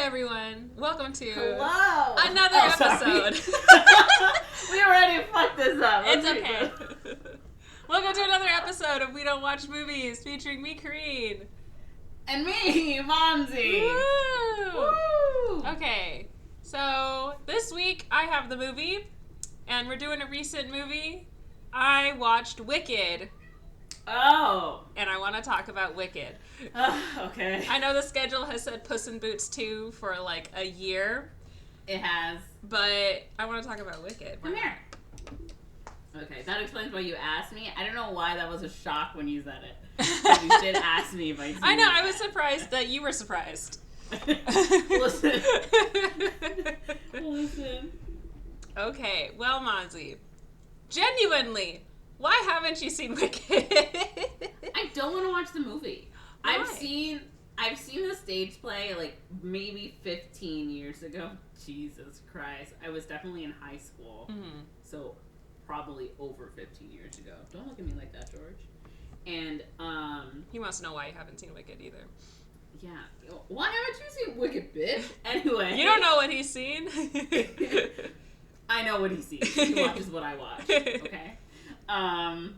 everyone. Welcome to another episode. We already fucked this up. It's okay. Welcome to another episode of We Don't Watch Movies, featuring me, Corinne. And me, Monze. Woo! Okay, so this week I have the movie, and we're doing a recent movie. I watched Wicked. Oh. And I want to talk about Wicked. Okay. I know the schedule has said Puss in Boots 2 for like a year. It has. But I want to talk about Wicked. Come here. Okay, that explains why you asked me. I don't know why that was a shock when you said it. But you did ask me if I I know, I was surprised that you were surprised. Listen. Okay, well, Monze, genuinely, why haven't you seen Wicked? I don't want to watch the movie. Why? I've seen the stage play like maybe 15 years ago. Jesus Christ. I was definitely in high school. Mm-hmm. So probably over 15 years ago. Don't look at me like that, George. And He wants to know why you haven't seen Wicked either. yeah. Why haven't you seen Wicked, bitch? Anyway. You don't know what he's seen. I know what he sees. He watches what I watch. Okay? And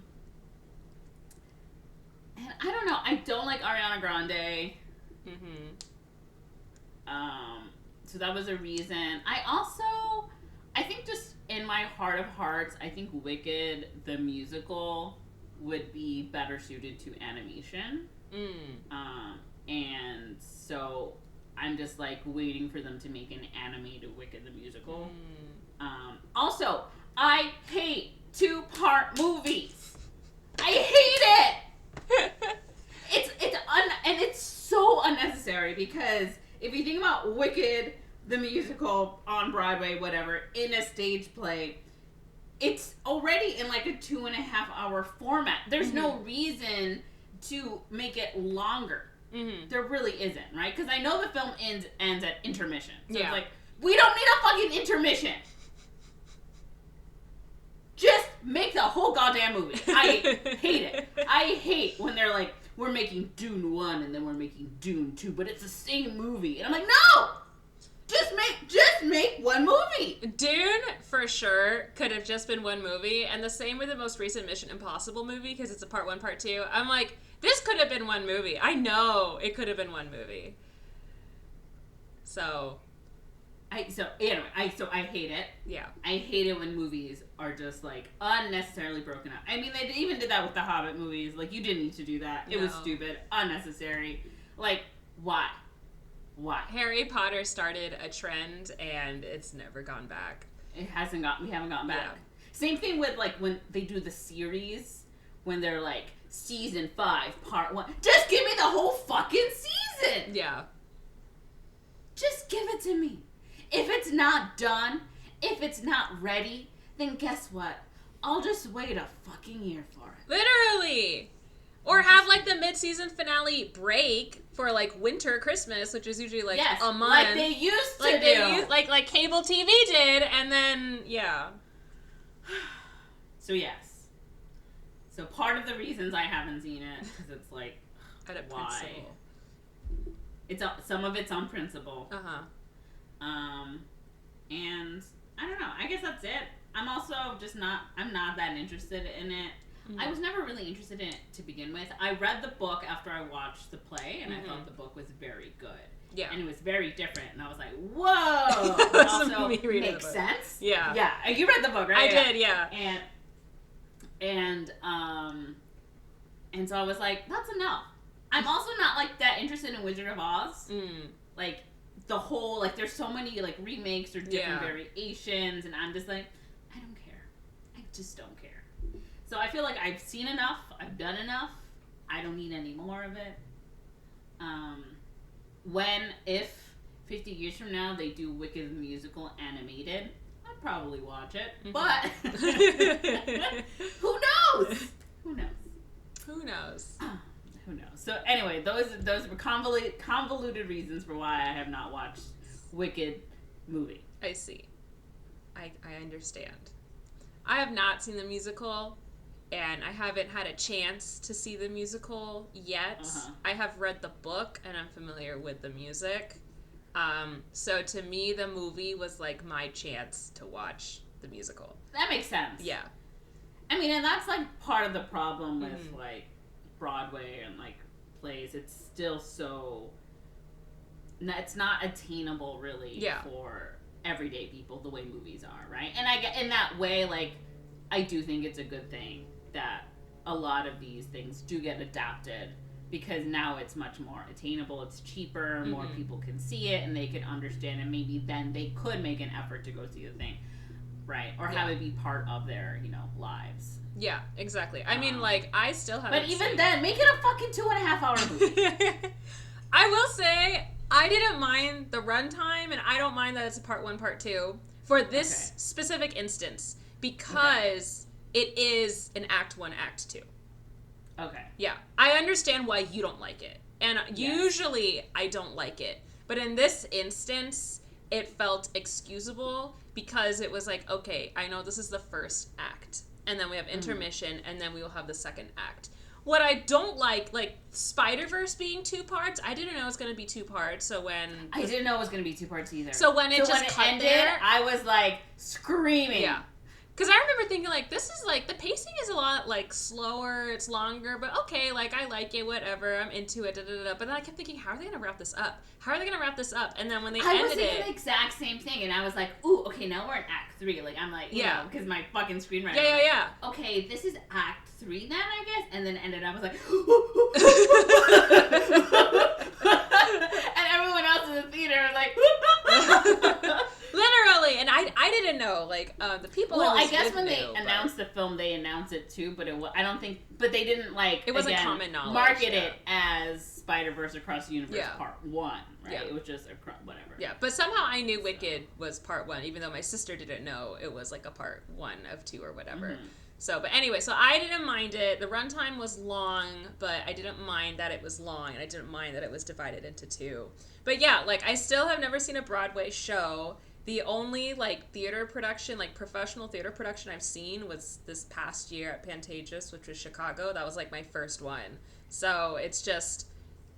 I don't know. I don't like Ariana Grande. Mm-hmm. So that was a reason. I think just in my heart of hearts, I think Wicked, the musical, would be better suited to animation. And so I'm just like waiting for them to make an animated Wicked the musical. Also, I hate 2-part movies. I hate it. And it's so unnecessary because if you think about Wicked the musical on Broadway, whatever, in a stage play, it's already in like a 2.5-hour format. There's no reason to make it longer. There really isn't, right? Because I know the film ends at intermission. So it's like, we don't need a fucking intermission. Just make the whole goddamn movie. I hate it. I hate when they're like, we're making Dune 1 and then we're making Dune 2, but it's the same movie. And I'm like, no! Just make one movie. Dune, for sure, could have just been one movie, and the same with the most recent Mission Impossible movie, because it's a part 1, part 2. I'm like, this could have been one movie. I know it could have been one movie. So I hate it. Yeah. I hate it when movies are just like unnecessarily broken up. I mean, they even did that with the Hobbit movies. Like, you didn't need to do that. It was stupid, unnecessary. Like, why? Why? Harry Potter started a trend and it's never gone back. We haven't gotten back. Yeah. Same thing with like when they do the series, when they're like season 5, part 1. Just give me the whole fucking season. Yeah. Just give it to me. If it's not done, if it's not ready, then guess what? I'll just wait a fucking year for it. Literally. Or have like the mid-season finale break for like winter Christmas, which is usually like a month. Like they used to do. Like cable TV did, and then, yeah. So yes. So part of the reasons I haven't seen it, because it's like, why? It's some of it's on principle. And I don't know. I guess that's it. I'm also I'm not that interested in it. I was never really interested in it to begin with. I read the book after I watched the play, and I thought the book was very good. Yeah. And it was very different, and I was like, whoa! It also makes sense. Yeah. Yeah. You read the book, right? I did, yeah. And so I was like, that's enough. I'm also not like that interested in Wizard of Oz. Like the whole, like there's so many like remakes or different variations, and I'm just like, I don't care. I just don't care. So I feel like I've seen enough. I've done enough. I don't need any more of it. If 50 years from now they do Wicked the musical animated, I'd probably watch it. But who knows? Who knows? Who knows? So anyway, those were convoluted reasons for why I have not watched Wicked movie. I see. I understand. I have not seen the musical. and I haven't had a chance to see the musical yet. I have read the book, and I'm familiar with the music. So to me, the movie was like my chance to watch the musical. That makes sense. Yeah. I mean, and that's like part of the problem with like Broadway and like plays. It's still so, it's not attainable really for everyday people the way movies are, right? And I get in that way, like, I do think it's a good thing that a lot of these things do get adapted, because now it's much more attainable, it's cheaper, more people can see it and they can understand, and maybe then they could make an effort to go see the thing, right? Or have it be part of their, you know, lives. Yeah, exactly. I mean, like, I still haven't But even then, make it a fucking 2.5 hour movie. I will say, I didn't mind the runtime, and I don't mind that it's a part 1, part 2 for this specific instance, because it is an act 1, act 2. Okay. Yeah. I understand why you don't like it. And usually I don't like it. But in this instance, it felt excusable because it was like, okay, I know this is the first act. And then we have intermission, and then we will have the second act. What I don't like Spider-Verse being 2 parts, I didn't know it was going to be 2 parts, so when... I didn't know it was going to be 2 parts either. So when it cut ended, there... I was, like, screaming. Yeah. Because I remember thinking, like, this is, like, the pacing is a lot, like, slower, it's longer, but okay, like, I like it, whatever, I'm into it, da-da-da-da. But then I kept thinking, how are they going to wrap this up? How are they going to wrap this up? And then when they ended it... I was thinking the exact same thing, and I was like, ooh, okay, now we're in Act 3. Like, I'm like, you know, because my fucking screenwriter... Yeah. Okay, this is Act 3 then, I guess? And then ended up, I was like... and everyone else in the theater was like... Literally, and I didn't know, like, the people. Well, I guess when they announced the film, they announced it too, but I don't think, but they didn't like. It wasn't common knowledge. Market it as Spider-Verse Across the Universe Part 1, right? Yeah. It was just whatever. Yeah, but somehow I knew Wicked was Part 1, even though my sister didn't know it was like a Part 1 of 2 or whatever. So, but anyway, so I didn't mind it. The runtime was long, but I didn't mind that it was long, and I didn't mind that it was divided into 2. But yeah, like, I still have never seen a Broadway show. The only, like, theater production, like, professional theater production I've seen was this past year at Pantages, which was Chicago. That was, like, my first one. So it's just,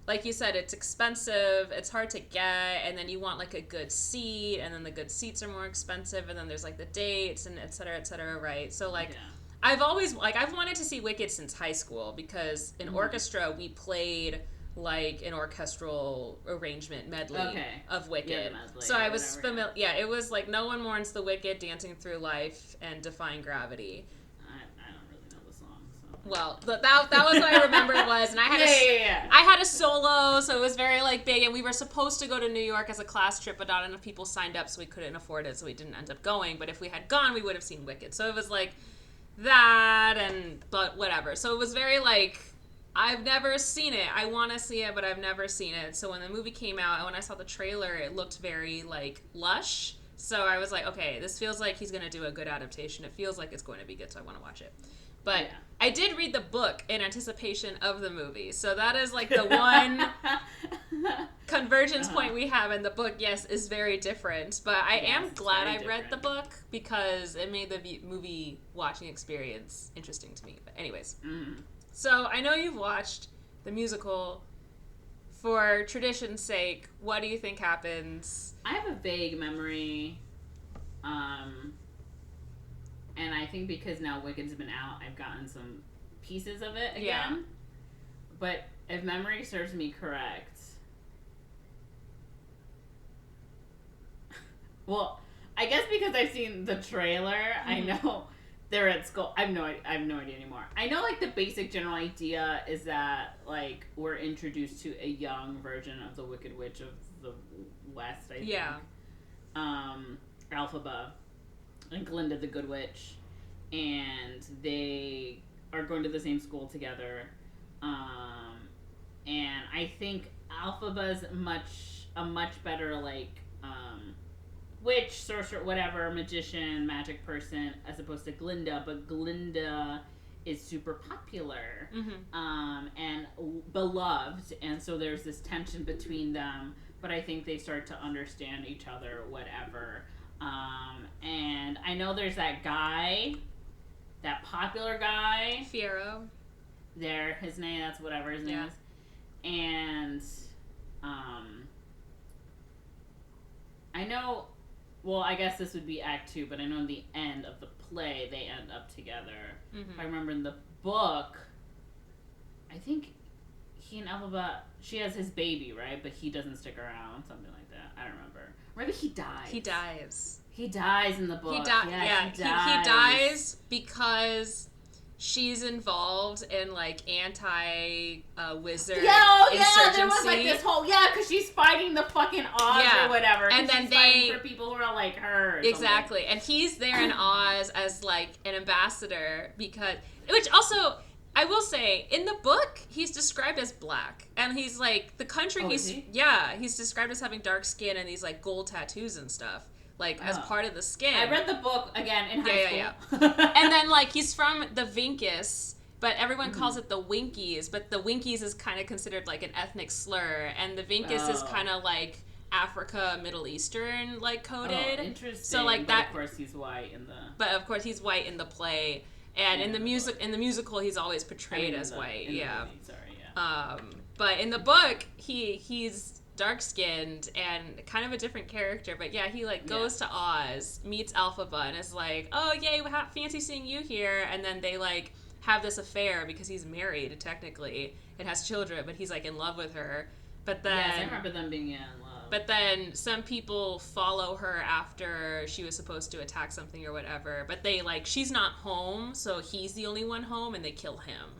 like you said, it's expensive, it's hard to get, and then you want, like, a good seat, and then the good seats are more expensive, and then there's, like, the dates, and et cetera, right? So, like, I've always, like, I've wanted to see Wicked since high school, because in orchestra, we played... like an orchestral arrangement medley of Wicked. So I was familiar. Yeah, it was like No One Mourns the Wicked, Dancing Through Life, and Defying Gravity. I don't really know the song. So. Well, that was what I remember it was, and I had I had a solo, so it was very like big, and we were supposed to go to New York as a class trip, but not enough people signed up, so we couldn't afford it, so we didn't end up going. But if we had gone, we would have seen Wicked. So it was like that, but whatever. So it was very like. I've never seen it. I want to see it, but I've never seen it. So when the movie came out and when I saw the trailer, it looked very, like, lush. So I was like, okay, this feels like he's going to do a good adaptation. It feels like it's going to be good, so I want to watch it. But I did read the book in anticipation of the movie. So that is, like, the one convergence point we have. And the book, yes, is very different. But I am glad I read the book because it made the movie watching experience interesting to me. But anyways. So, I know you've watched the musical. For tradition's sake, what do you think happens? I have a vague memory. And I think because now Wicked's been out, I've gotten some pieces of it again. Yeah. But if memory serves me correct... well, I guess because I've seen the trailer, I know... they're at school. I have no idea anymore. I know, like, the basic general idea is that, like, we're introduced to a young version of the Wicked Witch of the West, I think. Yeah. Alphaba and Glinda the Good Witch. And they are going to the same school together. And I think Alphaba's a much better, like, witch, sorcerer, whatever, magician, magic person, as opposed to Glinda. But Glinda is super popular and beloved, and so there's this tension between them. But I think they start to understand each other, whatever. And I know there's that guy, that popular guy, Fiyero. His name, that's whatever his name is, and know. Well, I guess this would be Act 2, but I know in the end of the play they end up together. Mm-hmm. I remember in the book, I think he and Elphaba, she has his baby, right? But he doesn't stick around, something like that. I don't remember. Maybe he dies. He dies. He dies in the book. He dies. Yeah, he dies because she's involved in like anti-wizard insurgency. There was like this whole because she's fighting the fucking Oz or whatever, and then she's fighting for people who are like her. Exactly, and he's there in Oz as like an ambassador which also. I will say, in the book, he's described as black, and he's like the country. He's described as having dark skin and these like gold tattoos and stuff, like as part of the skin. I read the book again in high school. And then like he's from the Vinkus, but everyone calls it the Winkies. But the Winkies is kind of considered like an ethnic slur, and the Vinkus is kind of like Africa, Middle Eastern like coded. Oh, interesting. So like that. Of course, he's white in the. But of course, he's white in the play. And in the musical, he's always portrayed as white. Movie, sorry, but in the book, he's dark skinned and kind of a different character. But yeah, he like goes to Oz, meets Elphaba, and is like, "Oh yay, fancy seeing you here." And then they like have this affair because he's married technically and has children, but he's like in love with her. But then I remember them being in love. But then some people follow her after she was supposed to attack something or whatever. But they she's not home, so he's the only one home, and they kill him.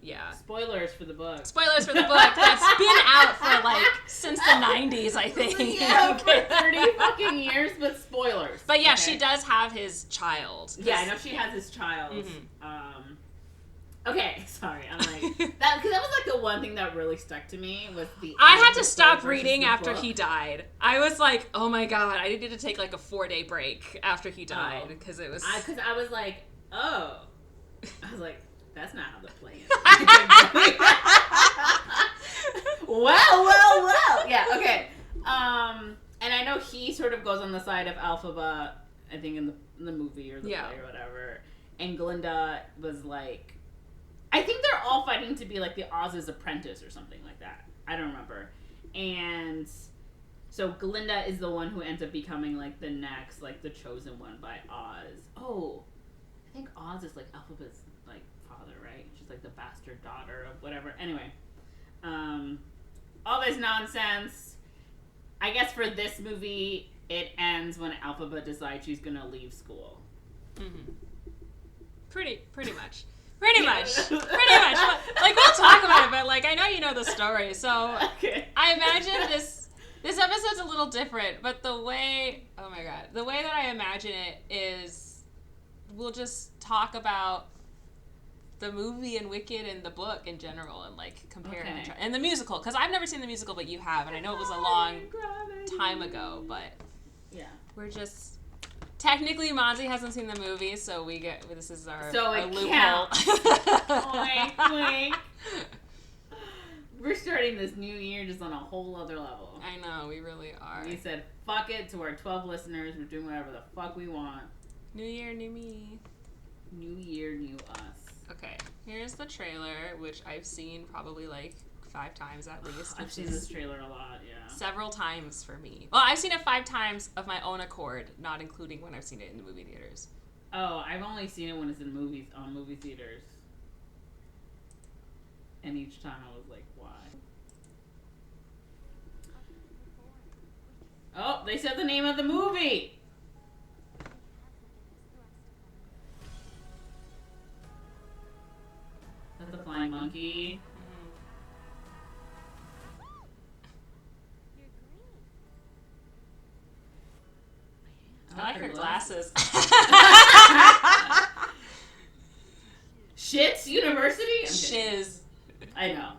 Yeah. Spoilers for the book. Spoilers for the book. That's been out for since the 90s, I think. Yeah, for 30 fucking years, but spoilers. But yeah, she does have his child. Yeah, I know she has his child. Okay, sorry. I'm like that because that was like the one thing that really stuck to me was the. I had to stop reading after he died. I was like, oh my god, I needed to take like a 4-day break after he died because it was. Because I was like, I was like, that's not how the play ends. Well. Yeah. Okay. And I know he sort of goes on the side of Elphaba, I think in the movie or the play or whatever, and Glinda was like. I think they're all fighting to be like the Oz's apprentice or something like that. I don't remember. And so Glinda is the one who ends up becoming like the next, like the chosen one by Oz. Oh, I think Oz is like Elphaba's like father, right? She's like the bastard daughter of whatever. Anyway, all this nonsense. I guess for this movie, it ends when Elphaba decides she's gonna leave school. Mm-hmm. Pretty much. Pretty much. Like, we'll talk about it, but, like, I know you know the story, so I imagine this episode's a little different, but the way that I imagine it is we'll just talk about the movie and Wicked and the book in general and, like, compare it and the musical, because I've never seen the musical, but you have, and I know it was a long time ago, but we're just... Technically, Monze hasn't seen the movie, so this is our loophole. Wink. We're starting this new year just on a whole other level. I know, we really are. We said, fuck it to our 12 listeners. We're doing whatever the fuck we want. New year, new me. New year, new us. Okay, here's the trailer, which I've seen probably like 5 times at least. I've seen this trailer a lot, yeah. Several times for me. Well, I've seen it 5 times of my own accord, not including when I've seen it in the movie theaters. Oh, I've only seen it when it's in movie theaters. And each time I was like, why? Oh, they said the name of the movie! That's the flying monkey. I like her glasses. Shits University? Shiz. I know.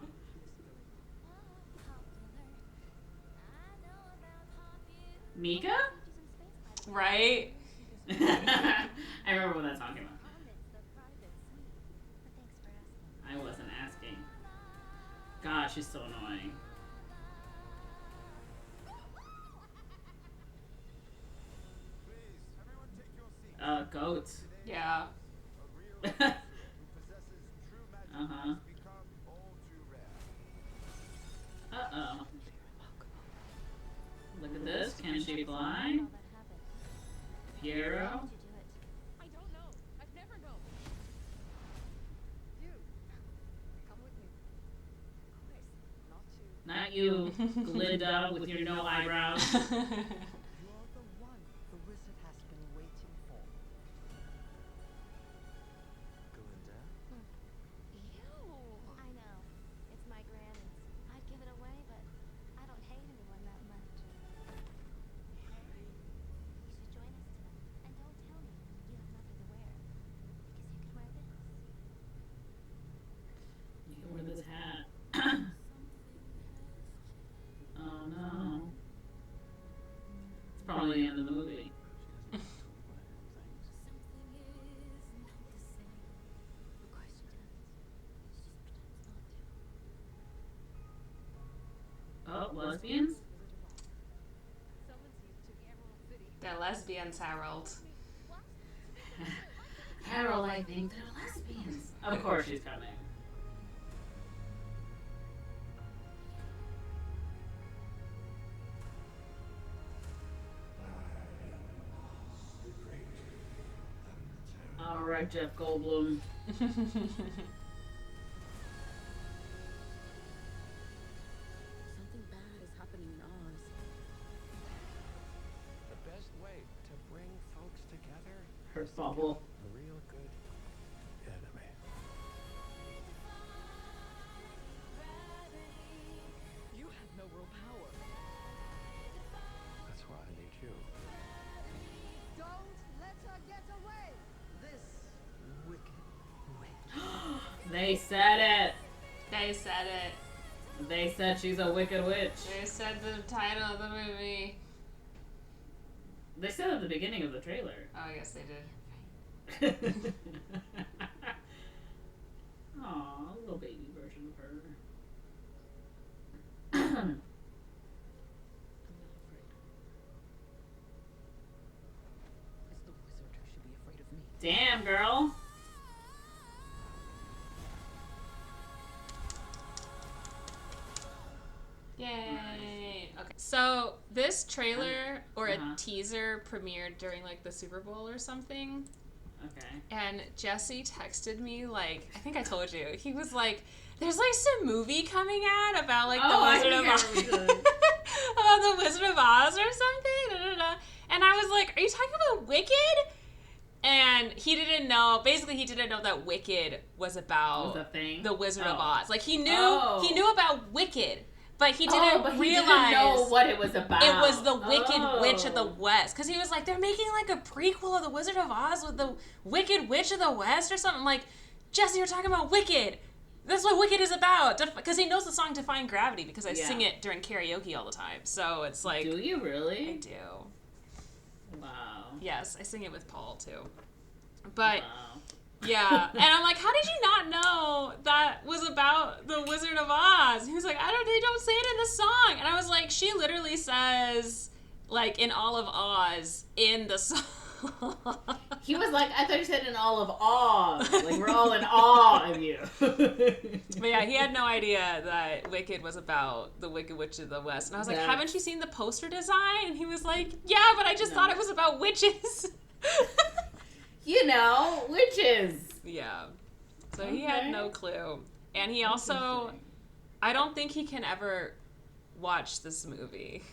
Mika? Right? I remember when that song came out. I wasn't asking. Gosh, she's so annoying. Goats. Yeah. Uh-huh. Uh-oh. Look at this. Can she fly? Piero? I don't know. I've never known. You, come with me. Of course, not to. Not you, Glinda, with your no eyebrows. You're the one the wizard has been waiting for. Glinda? Ew. I know. It's my granny's. I'd give it away, but I don't hate anyone that much. You should join us tonight. And don't tell me you have nothing to wear. Because you could wear this. You can wear this hat. Oh no. It's probably the end of the movie. Oh, lesbians? Someone's used to Emerald City. They're lesbians, Harold. Harold, I think they're lesbians. Of course she's coming. Alright, Jeff Goldblum. Something bad is happening in Oz. The best way to bring folks together Her bubble. a real good enemy. You have no real power. That's why I need you. Don't let her get away! This wicked witch. They said it. They said it. They said she's a wicked witch. They said the title of the movie. They said it at the beginning of the trailer. Oh, I guess they did. Aw, little baby version of her. I'm not afraid. It's the wizard who should be afraid of me. Damn, girl. Yay! Okay. So this trailer or a Uh-huh. teaser premiered during like the Super Bowl or something. Okay. And Jesse texted me, like, I think I told you. He was like, there's like some movie coming out about like Oh, the I Wizard think of I Oz. remember that. About the Wizard of Oz or something. Da, da, da. And I was like, are you talking about Wicked? And he didn't know, basically he didn't know that Wicked was about Was a thing? the Wizard of Oh. Oz. Like he knew Oh. about Wicked, but he didn't but he realize didn't know what it was about. it was the Wicked Witch of the Oh. West. Because he was like, they're making like a prequel of the Wizard of Oz with the Wicked Witch of the West or something. I'm like, Jesse, you're talking about Wicked. That's what Wicked is about. Because he knows the song Defying Gravity because I Yeah. sing it during karaoke all the time. So it's like, Do you I really? do. Wow. Yes, I sing it with Paul too. But Wow. yeah, and I'm like, how did you not know that was about the Wizard of Oz? He was like, they don't say it in the song. And I was like, she literally says, like, in all of Oz in the song. He was like, I thought you said in all of awe. Like, we're all in awe of you. But yeah, he had no idea that Wicked was about the Wicked Witch of the West. And I was like, That's- haven't you seen the poster design? And he was like, yeah, but I just thought it was about witches. You know, witches. Yeah. So he had Okay. no clue. And he also, I don't think he can ever watch this movie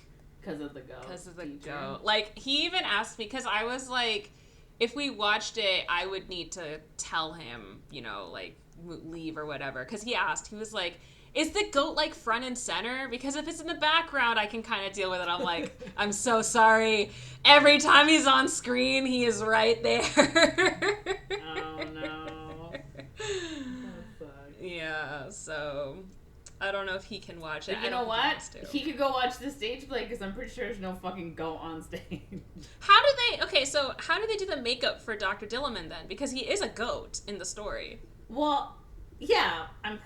Because of the goat. because of the teacher. goat. Like, he even asked me, because I was like, if we watched it, I would need to tell him, you know, like, leave or whatever. Because he asked, he was like, is the goat, like, front and center? Because if it's in the background, I can kind of deal with it. I'm like, I'm so sorry. Every time he's on screen, he is right there. Oh, no. That sucks. Yeah, so I don't know if he can watch it. But I you know don't think what? he wants to. He could go watch the stage play because I'm pretty sure there's no fucking goat on stage. How do they? Okay, so how do they do the makeup for Dr. Dilliman then? Because he is a goat in the story. Well, yeah, I'm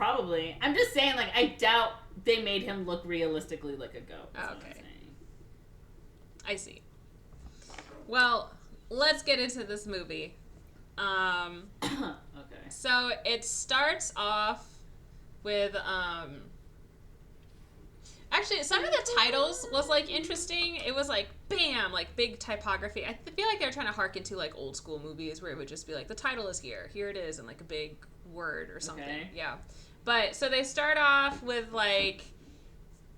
just saying, like, I doubt they made him look realistically like a goat. That's what I'm Okay. saying. I see. Well, let's get into this movie. Okay. So it starts off with Actually, some of the titles was like interesting. It was like bam, like big typography. I feel like they were trying to harken to like old school movies where it would just be like the title is here it is, and like a big word or something. Okay. Yeah. But so they start off with like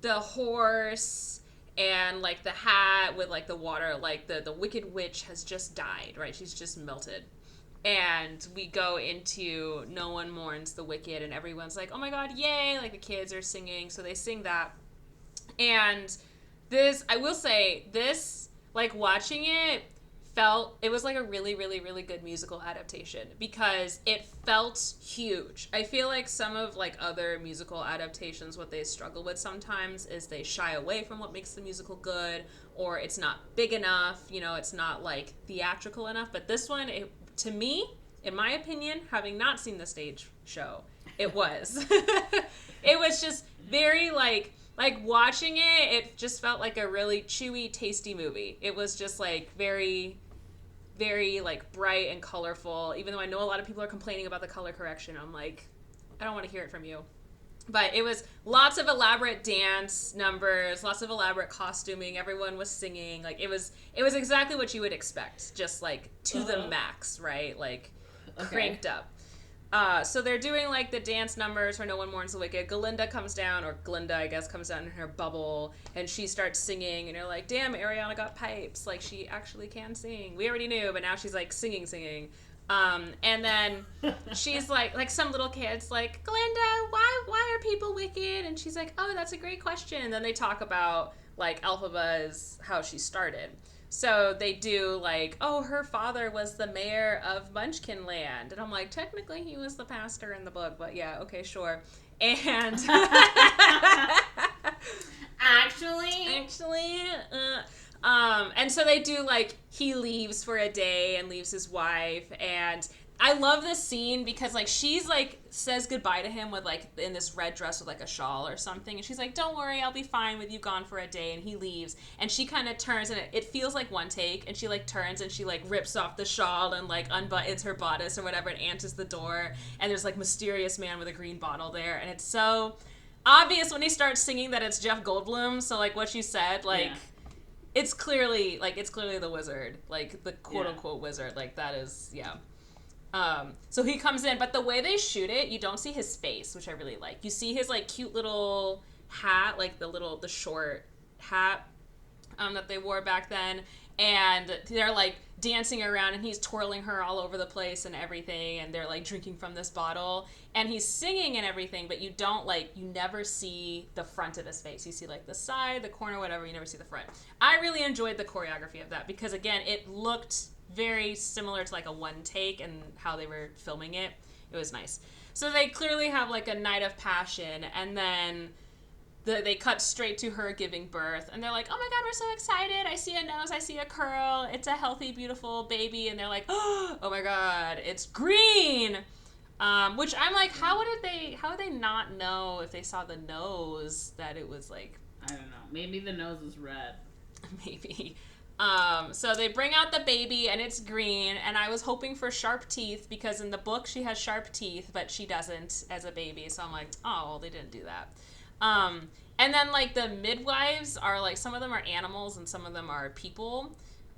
the horse and like the hat with like the water, like the wicked witch has just died, right? She's just melted. And we go into No One Mourns the Wicked, and everyone's like, oh my god, yay, like the kids are singing, so they sing that. And this, I will say, this, like watching it, it was like a really, really, really good musical adaptation because it felt huge. I feel like some of like other musical adaptations, what they struggle with sometimes is they shy away from what makes the musical good, or it's not big enough, it's not like theatrical enough. But this one, to me, in my opinion, having not seen the stage show, it was. It was just very like watching it just felt like a really chewy, tasty movie. It was just like very, very like bright and colorful. Even though I know a lot of people are complaining about the color correction, I'm like, I don't want to hear it from you. But it was lots of elaborate dance numbers, lots of elaborate costuming. Everyone was singing. Like it was exactly what you would expect, just like to the max, right? Like cranked up. So they're doing like the dance numbers for No One Mourns the Wicked. Glinda comes down, or Glinda, I guess, comes down in her bubble, and she starts singing, and you're like, damn, Ariana got pipes. Like, she actually can sing. We already knew, but now she's like singing. And then she's like some little kid's like, Glinda, why are people wicked? And she's like, oh, that's a great question. And then they talk about like Elphaba's, how she started. So they do like, oh, her father was the mayor of Munchkinland. And I'm like, technically he was the pastor in the book, but yeah, okay, sure. And and so they do like, he leaves for a day and leaves his wife, and I love this scene because like she's like says goodbye to him with like in this red dress with like a shawl or something, and she's like, don't worry, I'll be fine with you gone for a day, and he leaves, and she kind of turns, and it feels like one take, and she like turns and she like rips off the shawl and like unbuttons her bodice or whatever and answers the door, and there's like mysterious man with a green bottle there, and it's so obvious when he starts singing that it's Jeff Goldblum. So like what you said, like it's clearly the wizard, like the quote unquote wizard, like that is so he comes in, but the way they shoot it, you don't see his face, which I really like. You see his like cute little hat, like the short hat that they wore back then, and they're like dancing around, and he's twirling her all over the place and everything, and they're like drinking from this bottle, and he's singing and everything, but you never see the front of his face. You see like the side, the corner, whatever, you never see the front. I really enjoyed the choreography of that because again, it looked very similar to like a one take and how they were filming it. It was nice. So they clearly have like a night of passion, and then they cut straight to her giving birth, and they're like, oh my god, we're so excited, I see a nose, I see a curl, it's a healthy, beautiful baby, and they're like, oh my god, it's green, which I'm like, how would they not know if they saw the nose that it was like, I don't know, maybe the nose is red. Maybe. So they bring out the baby, and it's green, and I was hoping for sharp teeth because in the book she has sharp teeth, but she doesn't as a baby, so I'm like, oh, well, they didn't do that. And then like the midwives are like, some of them are animals and some of them are people.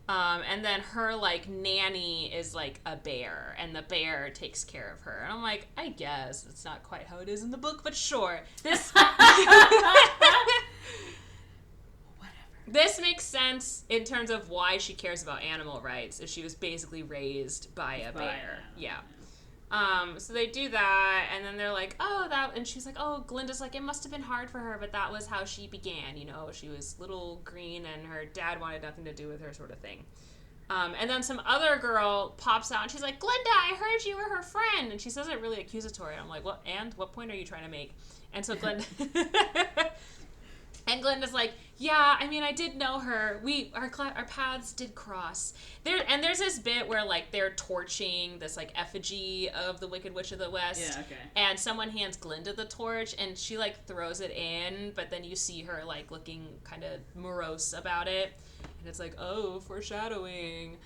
And then her like nanny is like a bear, and the bear takes care of her. And I'm like, I guess it's not quite how it is in the book, but sure. This makes sense in terms of why she cares about animal rights, if she was basically raised by a bear. Yeah. So they do that, and then they're like, oh, that, and she's like, oh, Glinda's like, it must have been hard for her, but that was how she began, she was little green, and her dad wanted nothing to do with her, sort of thing. And then some other girl pops out, and she's like, Glinda, I heard you were her friend, and she says it really accusatory. I'm like, what point are you trying to make? And so Glinda... And Glinda's like, yeah, I mean, I did know her. Our paths did cross. There's this bit where, like, they're torching this, like, effigy of the Wicked Witch of the West. Yeah, okay. And someone hands Glinda the torch, and she, like, throws it in, but then you see her, like, looking kind of morose about it. And it's like, oh, foreshadowing.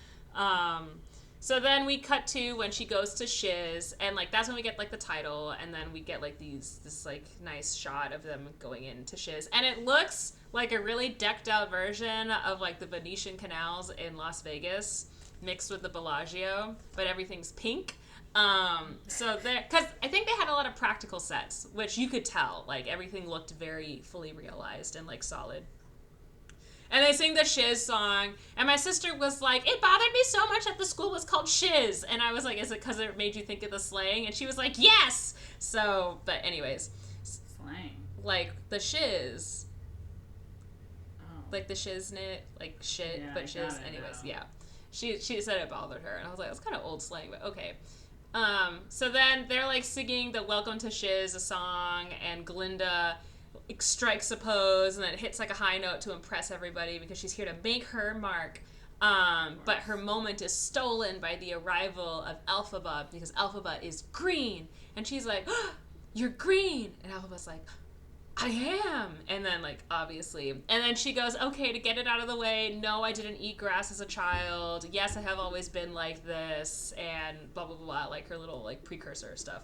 So then we cut to when she goes to Shiz, and like that's when we get like the title, and then we get like this like nice shot of them going into Shiz, and it looks like a really decked out version of like the Venetian canals in Las Vegas mixed with the Bellagio, but everything's pink. So there, because I think they had a lot of practical sets, which you could tell, like everything looked very fully realized and like solid. And they sing the Shiz song, and my sister was like, it bothered me so much that the school was called Shiz, and I was like, is it because it made you think of the slang? And she was like, yes! So, but anyways. Slang? Like, the Shiz. Oh. Like the shiznit, like shit, Yeah, but I shiz. got it Anyways, now. yeah. She said it bothered her, and I was like, that's kind of old slang, but okay. So then they're like singing the Welcome to Shiz, a song, and Glinda strikes a pose and then hits like a high note to impress everybody because she's here to make her mark. But her moment is stolen by the arrival of Elphaba because Elphaba is green, and she's like, oh, you're green, and Elphaba's like, I am. And then like obviously, and then she goes, okay, to get it out of the way, no, I didn't eat grass as a child, yes, I have always been like this, and blah blah blah, like her little like precursor stuff.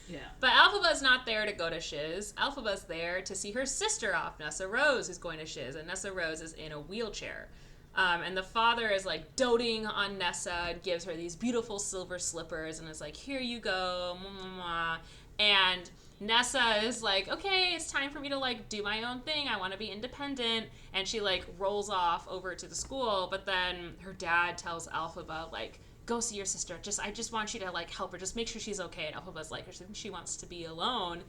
Yeah. But Elphaba's not there to go to Shiz. Elphaba's there to see her sister off, Nessa Rose, who's going to Shiz, and Nessa Rose is in a wheelchair. And the father is like doting on Nessa and gives her these beautiful silver slippers and is like, here you go, mwah, mwah, mwah. And Nessa is like, okay, it's time for me to like do my own thing. I want to be independent. And she like rolls off over to the school, but then her dad tells Elphaba like, go see your sister. I just want you to like help her. Just make sure she's okay. And Elphaba's like, she wants to be alone.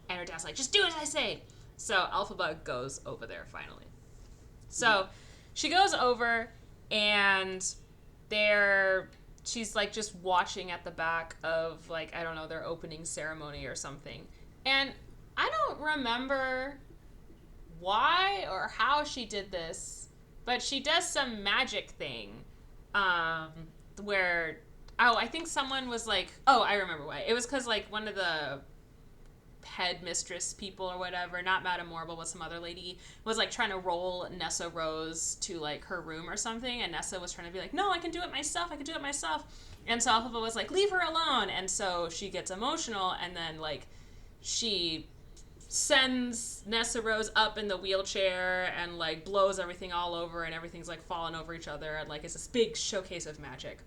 And her dad's like, just do as I say. So Elphaba goes over there finally. So she goes over, and she's like just watching at the back of like, I don't know, their opening ceremony or something. And I don't remember why or how she did this, but she does some magic thing. Where, I think someone was like, I remember why. It was because, like, one of the headmistress people or whatever, not Madame Morrible, but some other lady, was, like, trying to roll Nessa Rose to, like, her room or something, and Nessa was trying to be like, no, I can do it myself, and so Elphaba was like, leave her alone, and so she gets emotional, and then, like, she sends Nessa Rose up in the wheelchair and like blows everything all over, and everything's like falling over each other, and like it's this big showcase of magic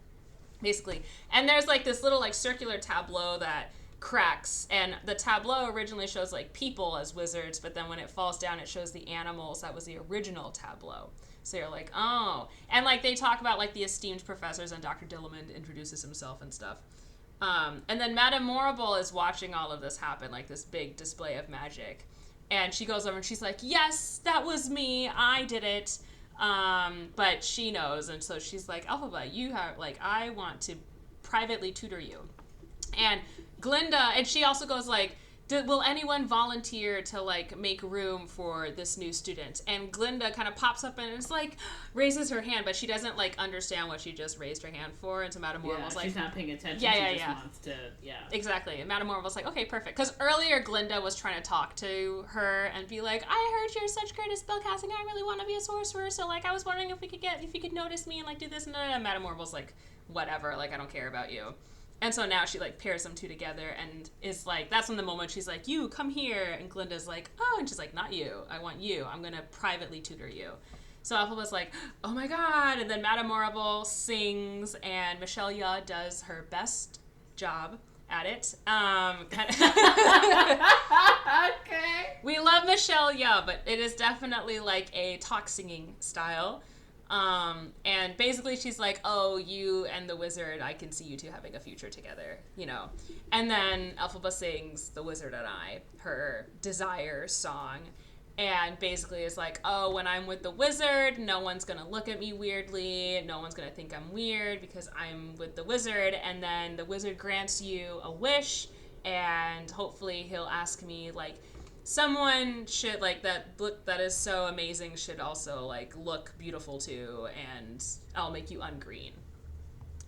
basically. And there's like this little like circular tableau that cracks, and the tableau originally shows like people as wizards, but then when it falls down it shows the animals. That was the original tableau. So you're like, oh. And like they talk about like the esteemed professors, and Dr. Dillamond introduces himself and stuff. And then Madame Morrible is watching all of this happen, like this big display of magic. And she goes over and she's like, yes, that was me. I did it. But she knows. And so she's like, Elphaba, you have, like, I want to privately tutor you. And Glinda, and she also goes like, will anyone volunteer to like make room for this new student? And Glinda kind of pops up and is like, raises her hand, but she doesn't like understand what she just raised her hand for. And so Madame Morrible's like, she's not paying attention. Yeah, She just wants to, exactly. And Madame Morrible's like, okay, perfect. Because earlier Glinda was trying to talk to her and be like, I heard you're such great at spellcasting. I really want to be a sorcerer. So like, I was wondering if you could notice me and like do this. And Madame Morrible's like, whatever. Like, I don't care about you. And so now she, like, pairs them two together and is like, that's when the moment she's like, you, come here. And Glinda's like, oh, and she's like, not you. I want you. I'm going to privately tutor you. So Elphaba's like, oh my god. And then Madame Morrible sings, and Michelle Yeoh does her best job at it. Okay. We love Michelle Yeoh, but it is definitely like a talk singing style. And basically she's like, oh, you and the wizard, I can see you two having a future together, you know. And then Elphaba sings The Wizard and I, her desire song, and basically is like, oh, when I'm with the wizard, no one's gonna look at me weirdly, no one's gonna think I'm weird because I'm with the wizard. And then the wizard grants you a wish, and hopefully he'll ask me, like, someone should, like, that book that is so amazing should also, like, look beautiful too, and I'll make you ungreen.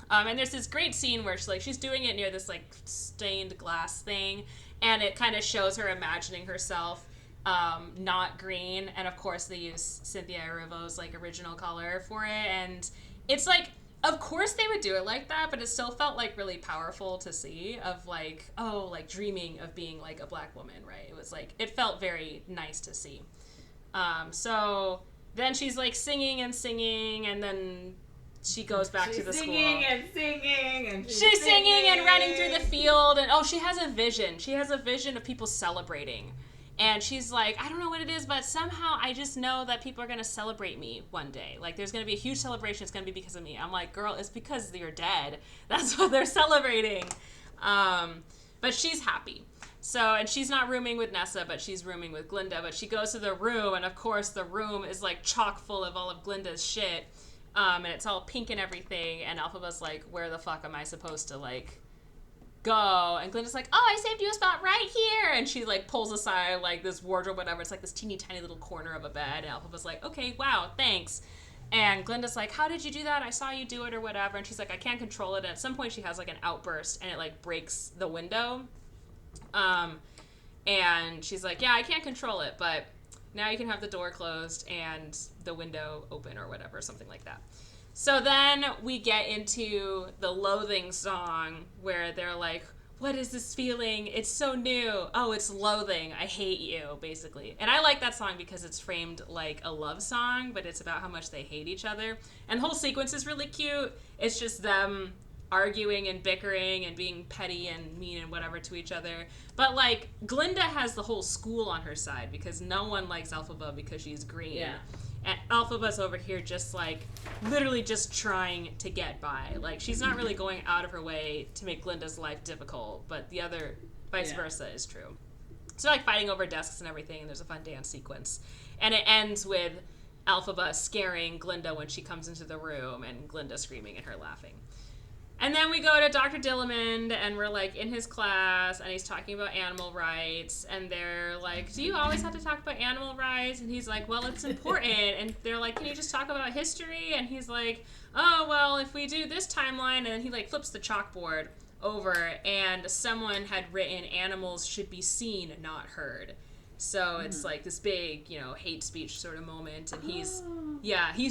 And there's this great scene where she's doing it near this, like, stained glass thing, and it kind of shows her imagining herself not green, and of course they use Cynthia Erivo's, like, original color for it, and it's, like, of course they would do it like that, but it still felt like really powerful to see of like, oh, like dreaming of being like a black woman, right? It was like, it felt very nice to see. So then she's like singing, and then she goes back to the school. She's singing and running through the field, and she has a vision. She has a vision of people celebrating. And she's like, I don't know what it is, but somehow I just know that people are going to celebrate me one day. Like, there's going to be a huge celebration. It's going to be because of me. I'm like, girl, it's because you're dead. That's what they're celebrating. But she's happy. So, and she's not rooming with Nessa, but she's rooming with Glinda. But she goes to the room, and of course the room is like chock full of all of Glinda's shit. And it's all pink and everything. And Elphaba's like, where the fuck am I supposed to, like, go? And Glinda's like, oh, I saved you a spot right here. And she like pulls aside like this wardrobe, whatever. It's like this teeny tiny little corner of a bed. And Elphaba's like, okay, wow, thanks. And Glinda's like, how did you do that? I saw you do it or whatever. And she's like, I can't control it. And at some point she has like an outburst and it like breaks the window. And she's like, yeah, I can't control it, but now you can have the door closed and the window open or whatever, something like that. So then we get into the loathing song where they're like, what is this feeling? It's so new. Oh, it's loathing. I hate you, basically. And I like that song because it's framed like a love song, but it's about how much they hate each other. And the whole sequence is really cute. It's just them arguing and bickering and being petty and mean and whatever to each other. But like, Glinda has the whole school on her side because no one likes Elphaba because she's green. Yeah. And Elphaba's over here just, like, literally just trying to get by. Like, she's not really going out of her way to make Glinda's life difficult, but the other, vice versa, is true. So, like, fighting over desks and everything, and there's a fun dance sequence. And it ends with Elphaba scaring Glinda when she comes into the room, and Glinda screaming and her laughing. And then we go to Dr. Dillamond, and we're, like, in his class, and he's talking about animal rights, and they're like, do you always have to talk about animal rights? And he's like, well, it's important. And they're like, can you just talk about history? And he's like, oh, well, if we do this timeline, and then he, like, flips the chalkboard over, and someone had written, animals should be seen, not heard. So it's, like, this big, you know, hate speech sort of moment, and he's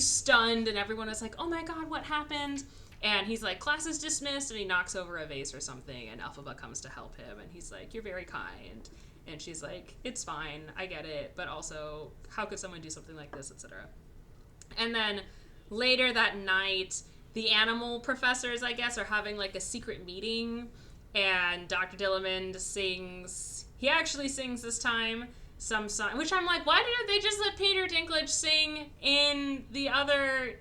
stunned, and everyone is like, oh, my God, what happened? And he's like, class is dismissed, and he knocks over a vase or something, and Elphaba comes to help him, and he's like, you're very kind. And she's like, it's fine, I get it, but also, how could someone do something like this, etc. And then later that night, the animal professors, I guess, are having like a secret meeting, and Dr. Dillamond sings, he actually sings this time, some song, which I'm like, why didn't they just let Peter Dinklage sing in the other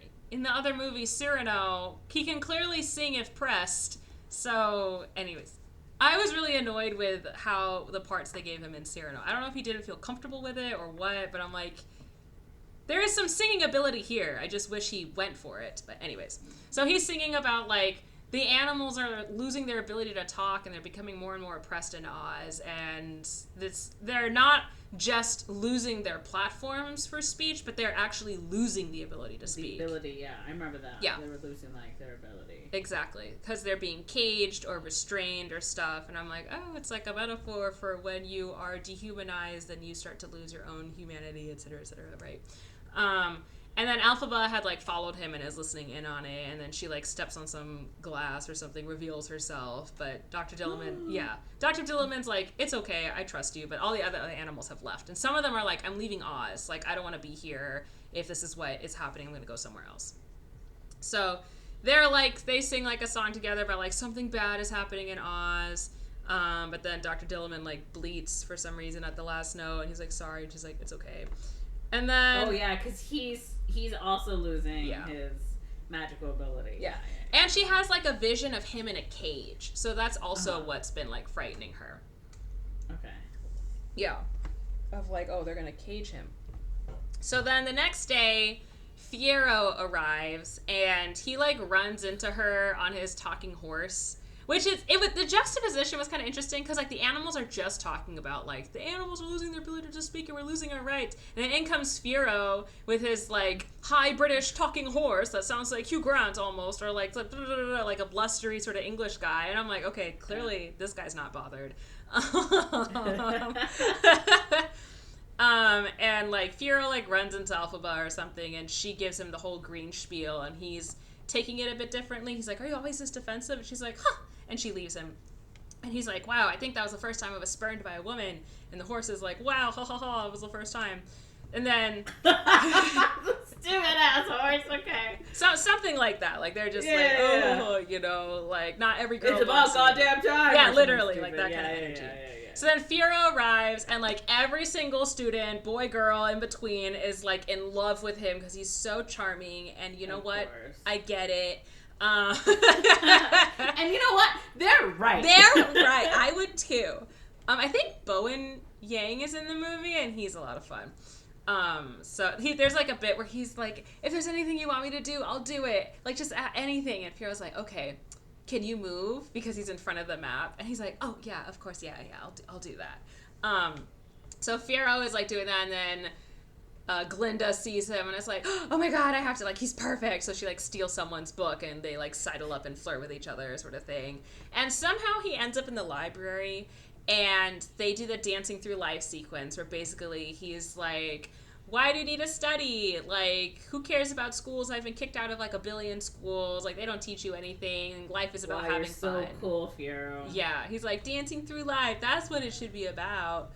movie, Cyrano? He can clearly sing if pressed. So, anyways, I was really annoyed with how the parts they gave him in Cyrano. I don't know if he didn't feel comfortable with it or what, but I'm like, there is some singing ability here. I just wish he went for it. But anyways, so he's singing about, like, the animals are losing their ability to talk, and they're becoming more and more oppressed in Oz, and they're not just losing their platforms for speech, but they're actually losing the ability to speak. The ability, yeah. I remember that. Yeah. They were losing, like, their ability. Exactly. Because they're being caged or restrained or stuff, and I'm like, oh, it's like a metaphor for when you are dehumanized and you start to lose your own humanity, etc., right? And then Elphaba had, like, followed him and is listening in on it, and then she, like, steps on some glass or something, reveals herself, but Dr. Dillamond, Dr. Dillamond's like, it's okay, I trust you, but all the other animals have left, and some of them are like, I'm leaving Oz, like, I don't want to be here, if this is what is happening, I'm going to go somewhere else. So, they're, like, they sing, like, a song together about, like, something bad is happening in Oz, but then Dr. Dillamond, like, bleats for some reason at the last note, and he's like, sorry, and she's like, it's okay. And then... Oh, yeah, because he's also losing his magical ability. Yeah. And she has, like, a vision of him in a cage. So that's also what's been, like, frightening her. Okay. Yeah. Of, like, oh, they're going to cage him. So then the next day, Fiero arrives, and he, like, runs into her on his talking horse. Which is, the juxtaposition was kind of interesting because, like, the animals are just talking about, like, the animals are losing their ability to speak and we're losing our rights. And then in comes Fiero with his, like, high British talking horse that sounds like Hugh Grant almost, or, like a blustery sort of English guy. And I'm like, okay, clearly this guy's not bothered. And, like, Fiero, like, runs into Elphaba or something, and she gives him the whole green spiel, and he's taking it a bit differently. He's like, are you always this defensive? And she's like, huh. And she leaves him. And he's like, wow, I think that was the first time I was spurned by a woman. And the horse is like, wow, ha ha ha, it was the first time. And then... Stupid ass horse, okay. So, something like that. Like, they're just you know, like, not every girl... It's about goddamn time. Yeah, literally, like that kind of energy. Yeah. So then Firo arrives, and, like, every single student, boy, girl, in between, is, like, in love with him because he's so charming. And you know what? Course. I get it. And you know what? They're right. They're right. I would too. I think Bowen Yang is in the movie, and he's a lot of fun. So there's like a bit where he's like, if there's anything you want me to do, I'll do it. Like, just anything. And Firo's like, okay, can you move? Because he's in front of the map. And he's like, oh, yeah, of course, yeah, I'll do that. So Firo is like doing that, and then Glinda sees him and is like, oh my god, I have to, like, he's perfect. So she, like, steals someone's book and they, like, sidle up and flirt with each other sort of thing. And somehow he ends up in the library and they do the dancing through life sequence where basically he's like, why do you need to study? Like, who cares about schools? I've been kicked out of, like, a billion schools. Like, they don't teach you anything. Life is about having fun. You're so cool, Firo. Yeah, he's like, dancing through life. That's what it should be about.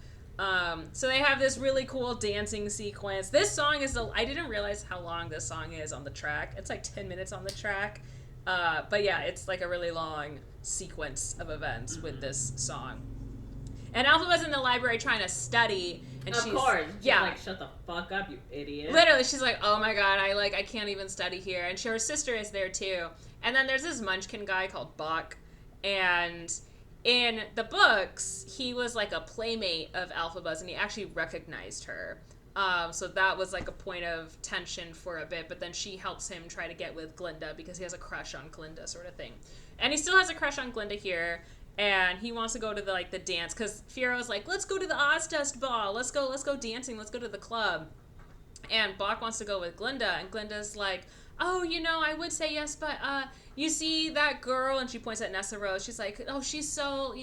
So they have this really cool dancing sequence. This song is, I didn't realize how long this song is on the track. It's like 10 minutes on the track. But yeah, it's like a really long sequence of events with this song. And Alpha was in the library trying to study. And of course. Yeah. She's like, shut the fuck up, you idiot. Literally, she's like, oh my god, I can't even study here. And her sister is there too. And then there's this munchkin guy called Bach. And in the books, he was like a playmate of Alphabuzz, and he actually recognized her. So that was like a point of tension for a bit, but then she helps him try to get with Glinda because he has a crush on Glinda, sort of thing. And he still has a crush on Glinda here, and he wants to go to the dance because Firo's like, let's go to the Ozdust ball, let's go dancing, let's go to the club. And Bach wants to go with Glinda, and Glinda's like, oh, you know, I would say yes, but you see that girl, and she points at Nessa Rose. She's like, oh, she's so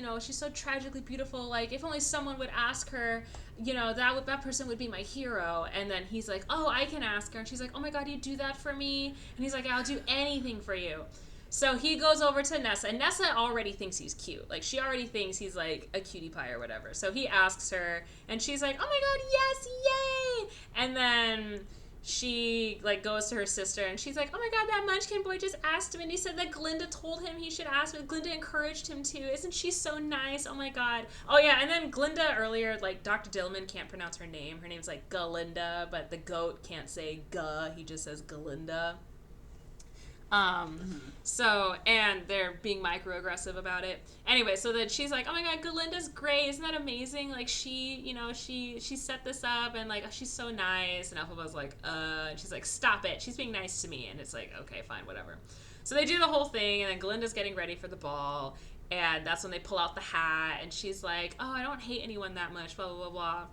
tragically beautiful. Like, if only someone would ask her, you know, that person would be my hero. And then he's like, oh, I can ask her. And she's like, oh my god, you do that for me? And he's like, I'll do anything for you. So he goes over to Nessa, and Nessa already thinks he's cute. Like, she already thinks he's like a cutie pie or whatever. So he asks her, and she's like, oh my god, yes, yay! And then she, like, goes to her sister, and she's like, oh my god, that munchkin boy just asked him, and he said that Glinda told him he should ask me. Glinda encouraged him to. Isn't she so nice? Oh my god. Oh yeah, and then Glinda earlier, like, Dr. Dillman can't pronounce her name. Her name's, like, Galinda, but the goat can't say Ga. He just says Galinda. So, and they're being microaggressive about it. Anyway, so then she's like, oh my god, Galinda's great. Isn't that amazing? Like, she, you know, she set this up, and, like, oh, she's so nice. And Alphaba's like, and she's like, stop it. She's being nice to me. And it's like, okay, fine, whatever. So they do the whole thing, and then Galinda's getting ready for the ball, and that's when they pull out the hat, and she's like, oh, I don't hate anyone that much, blah, blah, blah, blah.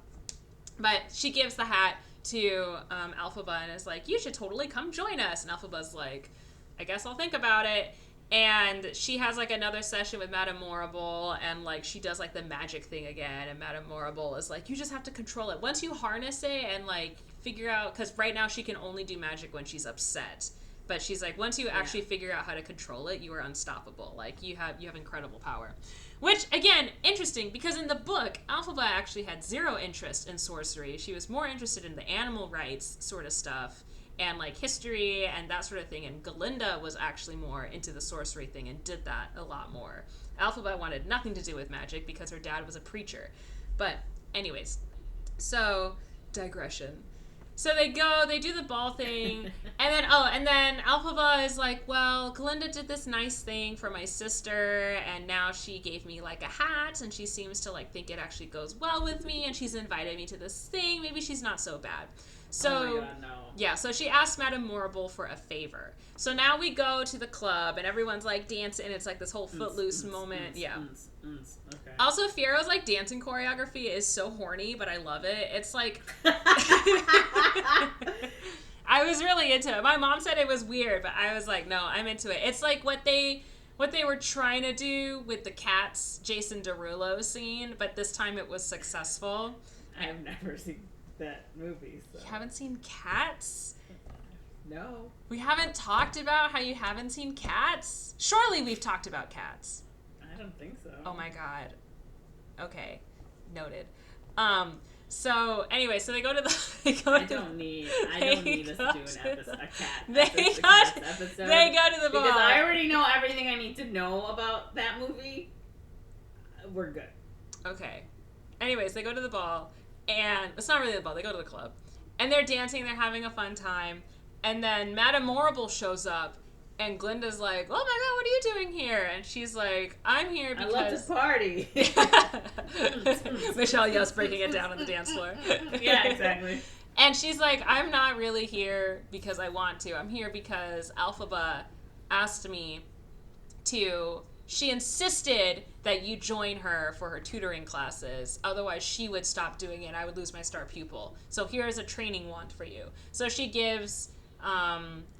But she gives the hat to Alphaba and is like, you should totally come join us. And Alphaba's like, I guess I'll think about it. And she has, like, another session with Madame Morrible, and, like, she does, like, the magic thing again, and Madame Morrible is like, you just have to control it. Once you harness it and, like, figure out, because right now she can only do magic when she's upset. But she's like, once you actually figure out how to control it, you are unstoppable. Like, you have incredible power. Which, again, interesting, because in the book, Alphaba actually had zero interest in sorcery. She was more interested in the animal rights sort of stuff, and, like, history and that sort of thing. And Galinda was actually more into the sorcery thing and did that a lot more. Alphaba wanted nothing to do with magic because her dad was a preacher. But anyways, so digression. So they do the ball thing, and then Alphaba is like, well, Galinda did this nice thing for my sister, and now she gave me, like, a hat, and she seems to, like, think it actually goes well with me, and she's invited me to this thing. Maybe she's not so bad. So, oh my god, no. Yeah, so she asked Madame Morrible for a favor. So now we go to the club, and everyone's, like, dancing, and it's, like, this whole footloose moment. Okay. Also, Fiero's, like, dancing choreography is so horny, but I love it. It's, like... I was really into it. My mom said it was weird, but I was like, no, I'm into it. It's, like, what they were trying to do with the Cats Jason Derulo scene, but this time it was successful. I've never seen that movie. So. You haven't seen Cats? No. We haven't talked about how you haven't seen Cats? Surely we've talked about Cats. I don't think so. Oh my god. Okay. Noted. So anyway, so they go to the I don't need us to do a cat They episode. They go to the ball. Because I already know everything I need to know about that movie. We're good. Okay. Anyways, they go to the ball, and it's not really the ball. They go to the club, and they're dancing. They're having a fun time, and then Madame Morrible shows up, and Glinda's like, "Oh my god, what are you doing here?" And she's like, "I'm here because I love to party." Michelle Yeoh's breaking it down on the dance floor. Yeah, exactly. And she's like, "I'm not really here because I want to. I'm here because Alphaba asked me to. She insisted that you join her for her tutoring classes. Otherwise, she would stop doing it and I would lose my star pupil. So here's a training wand for you." So she gives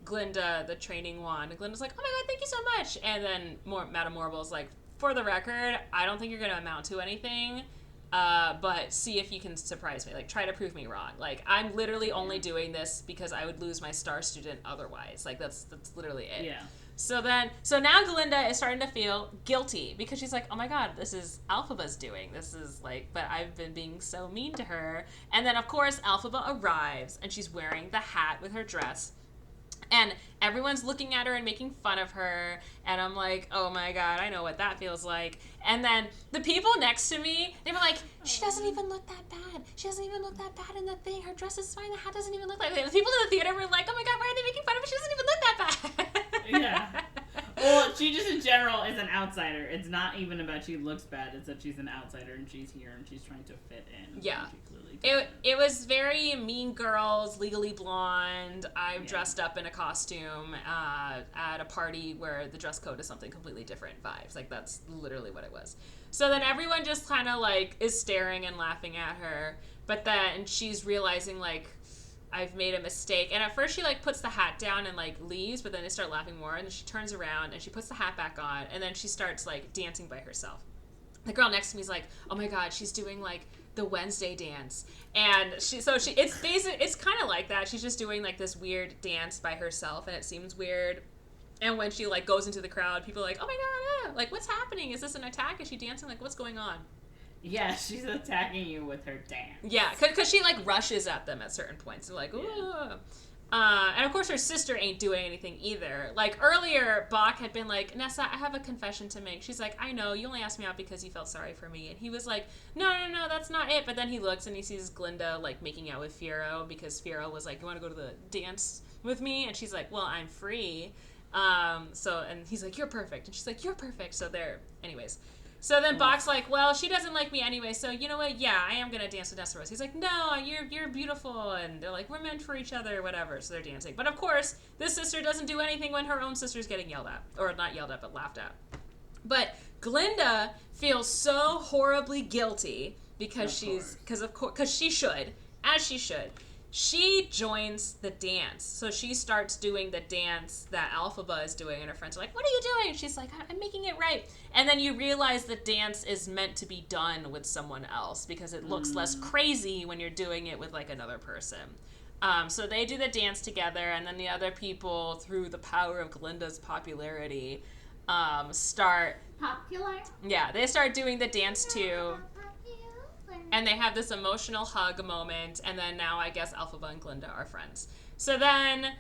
Glinda the training wand. And Glinda's like, "Oh my god, thank you so much." And then Madame Morble's like, "For the record, I don't think you're going to amount to anything. But see if you can surprise me. Like, try to prove me wrong. Like, I'm literally only doing this because I would lose my star student otherwise. Like, that's literally it." Yeah. So now Glinda is starting to feel guilty because she's like, "Oh my god, this is Alphaba's doing. This is like, but I've been being so mean to her." And then, of course, Alphaba arrives and she's wearing the hat with her dress. And everyone's looking at her and making fun of her. And I'm like, oh my god, I know what that feels like. And then the people next to me, they were like, "She doesn't even look that bad. She doesn't even look that bad in the thing. Her dress is fine. The hat doesn't even look like that." The people in the theater were like, "Oh my god, why are they making fun of her? She doesn't even look that bad." Yeah. Well, she just in general is an outsider. It's not even about she looks bad. It's that she's an outsider and she's here and she's trying to fit in. Yeah. She clearly It was very Mean Girls, Legally Blonde. I'm dressed up in a costume at a party where the dress code is something completely different vibes. Like, that's literally what it was. So then everyone just kind of, like, is staring and laughing at her. But then she's realizing, like, I've made a mistake. And at first she, like, puts the hat down and, like, leaves, but then they start laughing more. And then she turns around and she puts the hat back on. And then she starts, like, dancing by herself. The girl next to me is like, "Oh my god, she's doing, like, the Wednesday dance." And it's kind of like that. She's just doing, like, this weird dance by herself, and it seems weird. And when she, like, goes into the crowd, people are like, "Oh my god, like, what's happening? Is this an attack? Is she dancing? Like, what's going on?" Yeah, she's attacking you with her dance. Yeah, because she, like, rushes at them at certain points. They're like, "Ooh." Yeah. And of course her sister ain't doing anything either. Like, earlier, Bach had been like, "Nessa, I have a confession to make." She's like, "I know, you only asked me out because you felt sorry for me." And he was like, no, that's not it. But then he looks and he sees Glinda, like, making out with Fiero because Fiero was like, "You want to go to the dance with me?" And she's like, "Well, I'm free." And he's like, "You're perfect." And she's like, "You're perfect." So anyways. So then Bach's like, "Well, she doesn't like me anyway, so you know what? Yeah, I am going to dance with Nessa Rose." He's like, "No, you're beautiful." And they're like, "We're meant for each other," whatever. So they're dancing. But of course, this sister doesn't do anything when her own sister's getting yelled at. Or not yelled at, but laughed at. But Glinda feels so horribly guilty because she should, as she should. She joins the dance. So she starts doing the dance that Alphaba is doing, and her friends are like, "What are you doing?" She's like, "I'm making it right." And then you realize the dance is meant to be done with someone else because it looks less crazy when you're doing it with, like, another person. So they do the dance together, and then the other people, through the power of Glinda's popularity, start... Popular? Yeah, they start doing the dance too. And they have this emotional hug moment, and then now I guess Alphaba and Glinda are friends. So then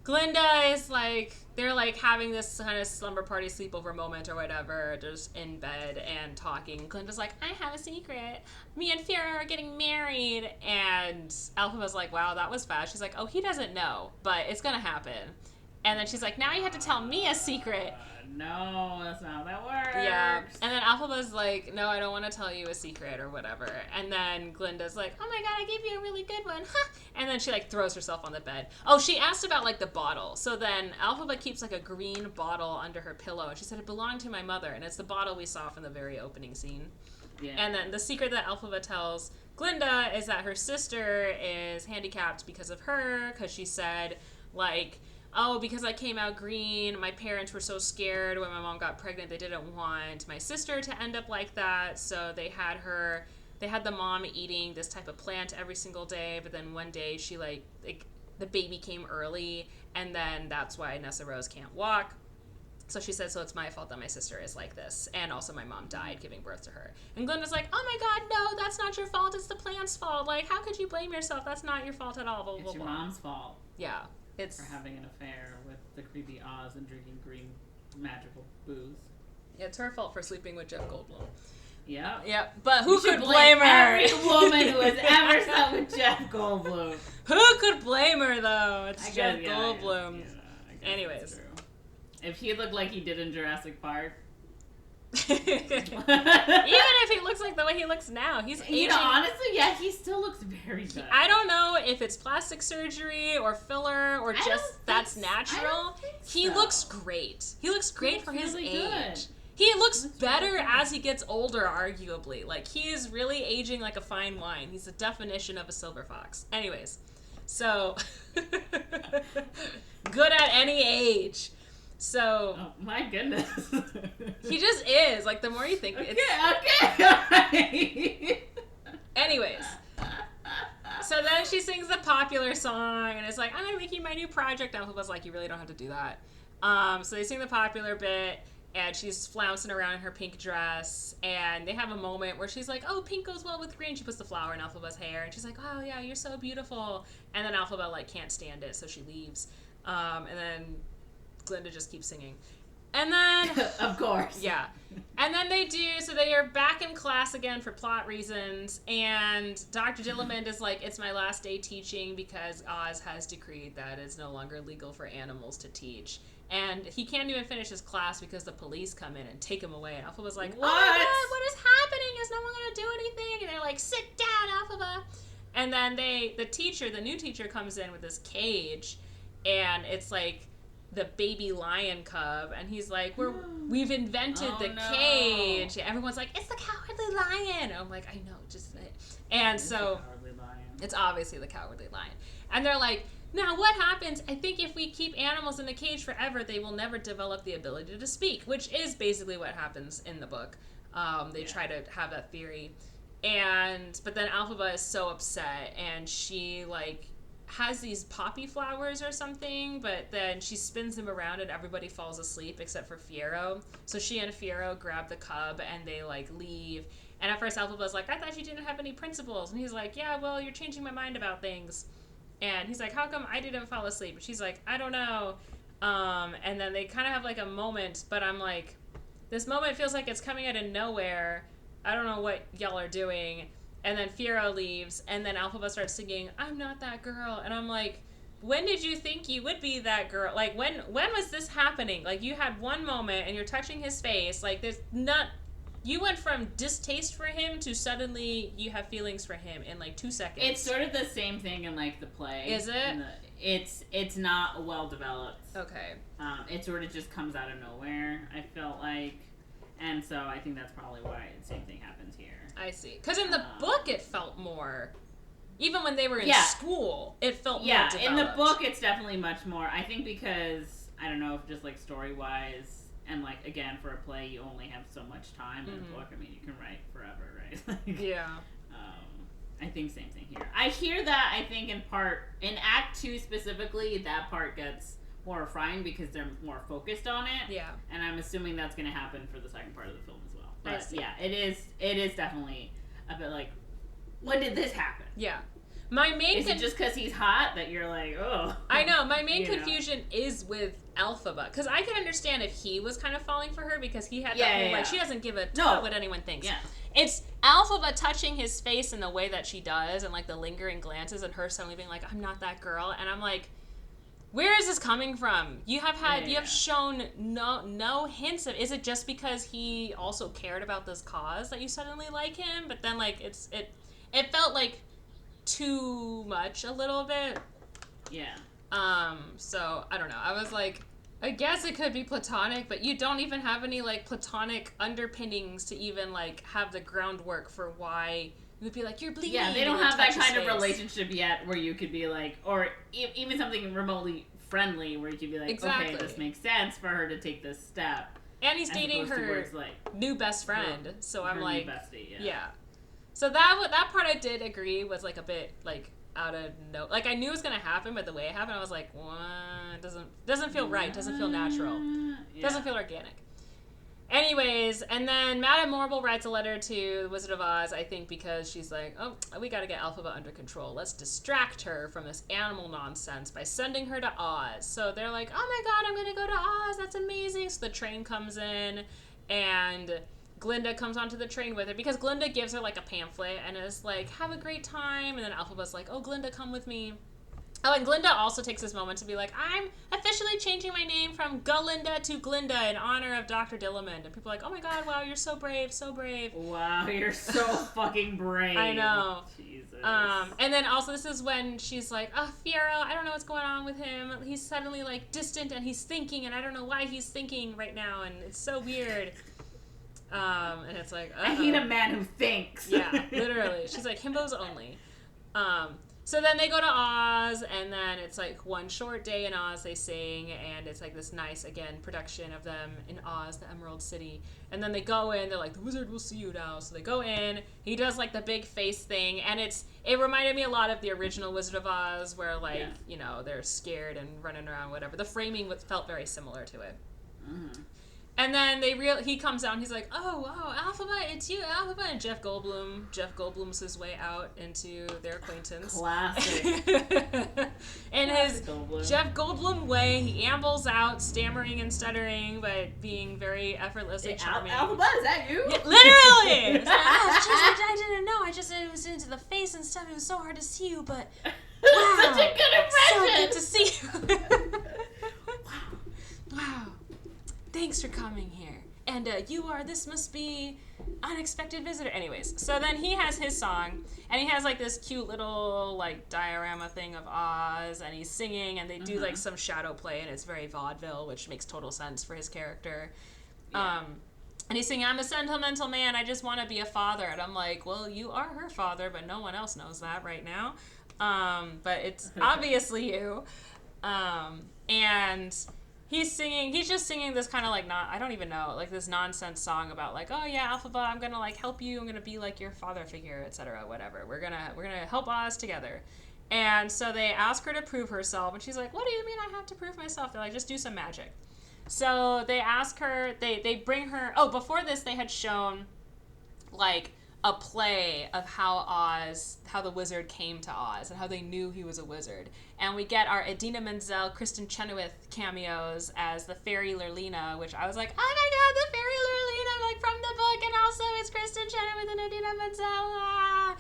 Glinda is like, they're like having this kind of slumber party sleepover moment or whatever, just in bed and talking. Glinda's like, "I have a secret. Me and Fiero are getting married." And Alphaba's like, "Wow, that was fast." She's like, "Oh, he doesn't know, but it's gonna happen." And then she's like, "Now you have to tell me a secret." No, that's not how that works. Yeah. And then Alphaba's like, "No, I don't want to tell you a secret," or whatever. And then Glinda's like, "Oh my god, I gave you a really good one." And then she, like, throws herself on the bed. Oh, she asked about, like, the bottle. So then Alphaba keeps, like, a green bottle under her pillow. And she said it belonged to my mother. And it's the bottle we saw from the very opening scene. Yeah. And then the secret that Alphaba tells Glinda is that her sister is handicapped because of her. Because she said, like... "Oh, because I came out green, my parents were so scared when my mom got pregnant, they didn't want my sister to end up like that, so they had the mom eating this type of plant every single day, but then one day she, like the baby came early, and then that's why Nessa Rose can't walk. So she said, so it's my fault that my sister is like this. And also my mom died giving birth to her. And Glenda's like, oh my God, no, that's not your fault. It's the plant's fault. Like, how could you blame yourself? That's not your fault at all. Blah, blah, It's your blah. mom's fault. Yeah. It's for having an affair with the creepy Oz and drinking green magical booze. It's her fault for sleeping with Jeff Goldblum. Yeah. Yeah, but who You should could blame her? Every woman who has ever slept with Jeff Goldblum. Who could blame her, though? It's I Jeff guess, Goldblum. I guess Anyways. that's true. If he looked like he did in Jurassic Park. Even if he looks like the way he looks now, he's aging. You know, honestly, yeah, he still looks very good. I don't know if it's plastic surgery or filler or just that's natural. He looks great. He looks great for his really age. good. He looks better as he gets older, arguably. Like, he is really aging like a fine wine. He's the definition of a silver fox. Anyways, so good at any age. So oh my goodness. he just is. Like, the more you think, Okay. Anyways. So then she sings the popular song, and it's like, I'm gonna make you my new project. And Alphaba's like, you really don't have to do that. So they sing the popular bit, and she's flouncing around in her pink dress, and they have a moment where she's like, oh, pink goes well with green. She puts the flower in Alphaba's hair, and she's like, oh yeah, you're so beautiful. And then Alphaba like can't stand it, so she leaves. And then Glinda just keeps singing. And then of course. Yeah. And then they are back in class again for plot reasons, and Dr. Dillamond is like, it's my last day teaching because Oz has decreed that it's no longer legal for animals to teach. And he can't even finish his class because the police come in and take him away. And Alphaba's like, what? Oh my God, what is happening? Is no one going to do anything? And they're like, sit down, Alphaba. And then the new teacher comes in with this cage, and it's like the baby lion cub, and he's like, we've invented the cage. Everyone's like, it's the Cowardly Lion. And I'm like, I know, just it. And so it's obviously the Cowardly Lion. And they're like, now what happens? I think if we keep animals in the cage forever, they will never develop the ability to speak, which is basically what happens in the book. They try to have that theory, but then Alphaba is so upset, and she like has these poppy flowers or something, but then she spins them around and everybody falls asleep except for Fiero. So she and Fiero grab the cub and they like leave. And at first Alphaba's like, I thought you didn't have any principles. And he's like, yeah, well, you're changing my mind about things. And he's like, how come I didn't fall asleep? And she's like, I don't know. And then they kind of have like a moment, but I'm like, this moment feels like it's coming out of nowhere. I don't know what y'all are doing. And then Fiero leaves, and then Alphaba starts singing, I'm not that girl. And I'm like, when did you think you would be that girl? Like, when was this happening? Like, you had one moment, and you're touching his face. Like, there's not... You went from distaste for him to suddenly you have feelings for him in, like, 2 seconds. It's sort of the same thing in, like, the play. Is it? It's not well developed. Okay. It sort of just comes out of nowhere, I felt like. And so I think that's probably why the same thing happens here. I see. Because in the book, it felt more... Even when they were in school, it felt more developed. Yeah, in the book, it's definitely much more. I think because, I don't know, if just, like, story-wise, and, like, again, for a play, you only have so much time. In the book, I mean, you can write forever, right? Like, yeah. I think same thing here. I hear that, I think, in Act 2 specifically, that part gets more refined because they're more focused on it. Yeah. And I'm assuming that's going to happen for the second part of the film as well. I But see. yeah, it is definitely a bit like, when did this happen? Yeah. My main Is it just because he's hot that you're like, oh? I know. My main confusion is with Alphaba. Because I can understand if he was kind of falling for her because he had that whole, like, she doesn't give a toot what anyone thinks. Yeah. It's Alphaba touching his face in the way that she does and, like, the lingering glances and her suddenly being like, I'm not that girl. And I'm like, where is this coming from? You have shown no hints of. Is it just because he also cared about this cause that you suddenly like him? But then like it felt like too much a little bit. Yeah. So I don't know. I was like, I guess it could be platonic, but you don't even have any like platonic underpinnings to even like have the groundwork for why. It would be like, you're bleeding. Yeah, they don't have that kind of relationship yet where you could be like, or even something remotely friendly where you could be like, okay, this makes sense for her to take this step. And he's dating her new best friend. So I'm like, new bestie, yeah. So that part I did agree was like a bit like out of no, like I knew it was gonna happen, but the way it happened, I was like, what? Doesn't feel right. Doesn't feel natural. Doesn't feel organic. Anyways, and then Madame Morrible writes a letter to the Wizard of Oz, I think because she's like, oh, we gotta get Elphaba under control. Let's distract her from this animal nonsense by sending her to Oz. So they're like, oh my god, I'm gonna go to Oz, that's amazing. So the train comes in, and Glinda comes onto the train with her, because Glinda gives her like a pamphlet and is like, have a great time, and then Elphaba's like, oh, Glinda, come with me. Oh, and Glinda also takes this moment to be like, I'm officially changing my name from Galinda to Glinda in honor of Dr. Dillamond. And people are like, oh my god, wow, you're so brave, so brave. Wow, you're so fucking brave. I know. Jesus. And then also this is when she's like, oh, Fiero, I don't know what's going on with him. He's suddenly like distant and he's thinking, and I don't know why he's thinking right now, and it's so weird. And it's like, uh-oh. I hate a man who thinks. Yeah, literally. She's like, himbos only. So then they go to Oz, and then it's like one short day in Oz they sing, and it's like this nice, again, production of them in Oz, the Emerald City. And then they go in, they're like, the wizard will see you now. So they go in, he does like the big face thing, and it reminded me a lot of the original Wizard of Oz, where like, you know, they're scared and running around, whatever. The framing felt very similar to it. Mm-hmm. And then he comes out and he's like, oh, Elphaba, it's you, Elphaba. And Jeff Goldblum's his way out into their acquaintance. Classic. In his Jeff Goldblum way, he ambles out, stammering and stuttering, but being very effortless and charming. Elphaba, is that you? Yeah, literally! It's like, I didn't know. It was into the face and stuff. It was so hard to see you, but wow. Such a good impression! So good to see you. Wow. Thanks for coming here. And this must be unexpected visitor. Anyways, so then he has his song, and he has like this cute little like diorama thing of Oz, and he's singing, and they do like some shadow play, and it's very vaudeville, which makes total sense for his character. Yeah. And he's singing, I'm a sentimental man, I just want to be a father. And I'm like, well, you are her father, but no one else knows that right now. But it's obviously you. And he's just singing this kind of like, I don't even know, like this nonsense song about like, oh yeah, Elphaba, I'm gonna like help you, I'm gonna be like your father figure, etc., whatever. We're gonna help Oz together. And so they ask her to prove herself, and she's like, what do you mean I have to prove myself? They're like, just do some magic. So they ask her, they bring her, before this they had shown like a play of how the wizard came to Oz and how they knew he was a wizard. And we get our Idina Menzel, Kristen Chenoweth cameos as the fairy Lurlina, which I was like, oh my god, the fairy Lurlina, like from the book, and also it's Kristen Chenoweth and Idina Menzel.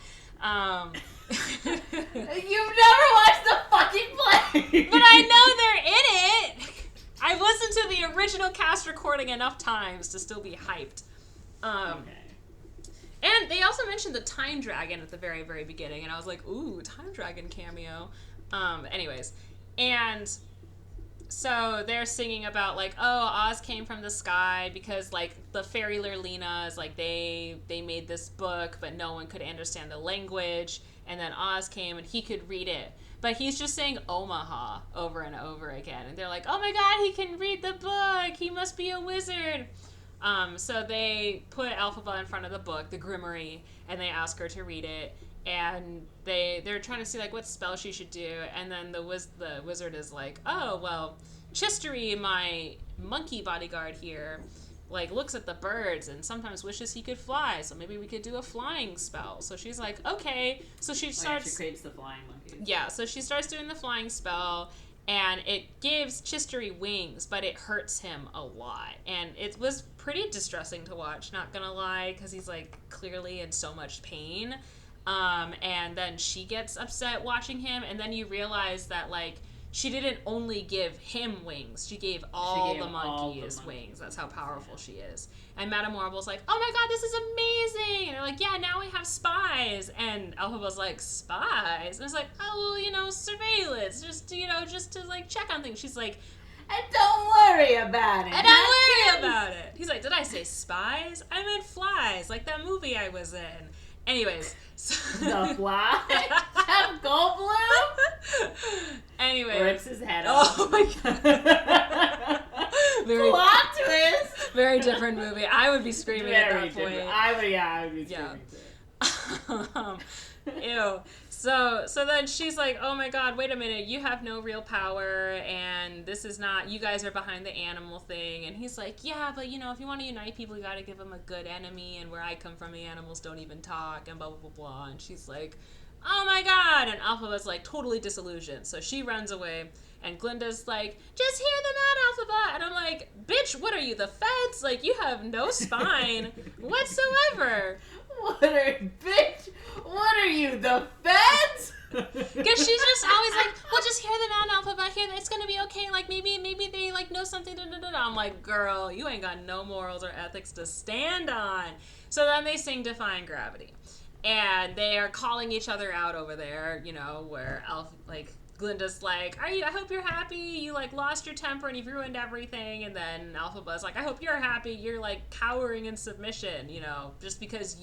You've never watched the fucking play! But I know they're in it! I've listened to the original cast recording enough times to still be hyped. Okay. And they also mentioned the Time Dragon at the very, very beginning, and I was like, ooh, Time Dragon cameo. Anyways, and so they're singing about, like, oh, Oz came from the sky because, like, the fairy Lurlina is, like, they made this book, but no one could understand the language, and then Oz came and he could read it. But he's just saying Omaha over and over again, and they're like, oh my god, he can read the book! He must be a wizard! So they put Elphaba in front of the book, the Grimoire, and they ask her to read it, and they're trying to see like what spell she should do, and then the wizard is like, oh well, Chistery, my monkey bodyguard here, like looks at the birds and sometimes wishes he could fly, so maybe we could do a flying spell. So she's like, okay. So she starts. She creates the flying monkeys. Yeah. So she starts doing the flying spell. And it gives Chistery wings, but it hurts him a lot. And it was pretty distressing to watch, not gonna lie, because he's, like, clearly in so much pain. And then she gets upset watching him, and then you realize that, like, she didn't only give him wings, she gave all the monkeys wings. That's how powerful she is. And Madame Marvel's like, oh my god, this is amazing! And they're like, yeah, now we have spies. And Elphaba's like, spies? And it's like, oh, well, surveillance, just to, like, check on things. She's like, and don't worry about it. And don't worry about it. He's like, did I say spies? I meant flies, like that movie I was in. Anyways. The Fly? Jeff Goldblum? Anyway. Rips his head off. Oh my god. Very, plot twist! Very different movie. I would be screaming at that point. I would be screaming too. Ew. So then she's like, oh my god, wait a minute, you have no real power, and this is not, you guys are behind the animal thing. And he's like, yeah, but you know, if you want to unite people, you gotta give them a good enemy, and where I come from, the animals don't even talk, and blah, blah, blah, blah. And she's like, oh my god, and Alphaba's like totally disillusioned. So she runs away, and Glinda's like, just hear them out, Alphaba. And I'm like, bitch, what are you, the feds? Like, you have no spine whatsoever. Bitch, what are you, the feds? Because she's just always like, well, just hear them out, Alphaba, hear that it's gonna be okay, like, maybe they, like, know something, da, da, da, da. I'm like, girl, you ain't got no morals or ethics to stand on. So then they sing Defying Gravity. And they are calling each other out over there, you know, where Glinda's like, I hope you're happy, you, like, lost your temper and you've ruined everything. And then Alphaba's like, I hope you're happy, you're, like, cowering in submission, you know, just because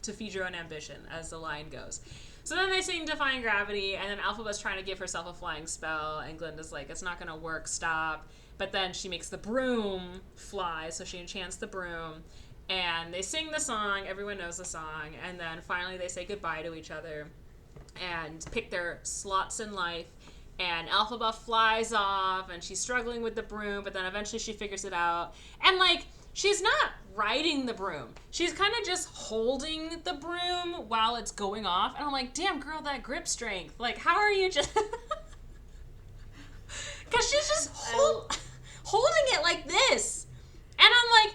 to feed your own ambition, as the line goes. So then they sing Defying Gravity, and then Alphaba's trying to give herself a flying spell, and Glinda's like, it's not gonna work, stop. But then she makes the broom fly, so she enchants the broom. And they sing the song, everyone knows the song, and then finally they say goodbye to each other and pick their slots in life. And Alphaba flies off, and she's struggling with the broom, but then eventually she figures it out. And, like, she's not riding the broom. She's kind of just holding the broom while it's going off. And I'm like, damn, girl, that grip strength. Like, how are you just... Because she's just holding it like this. And I'm like...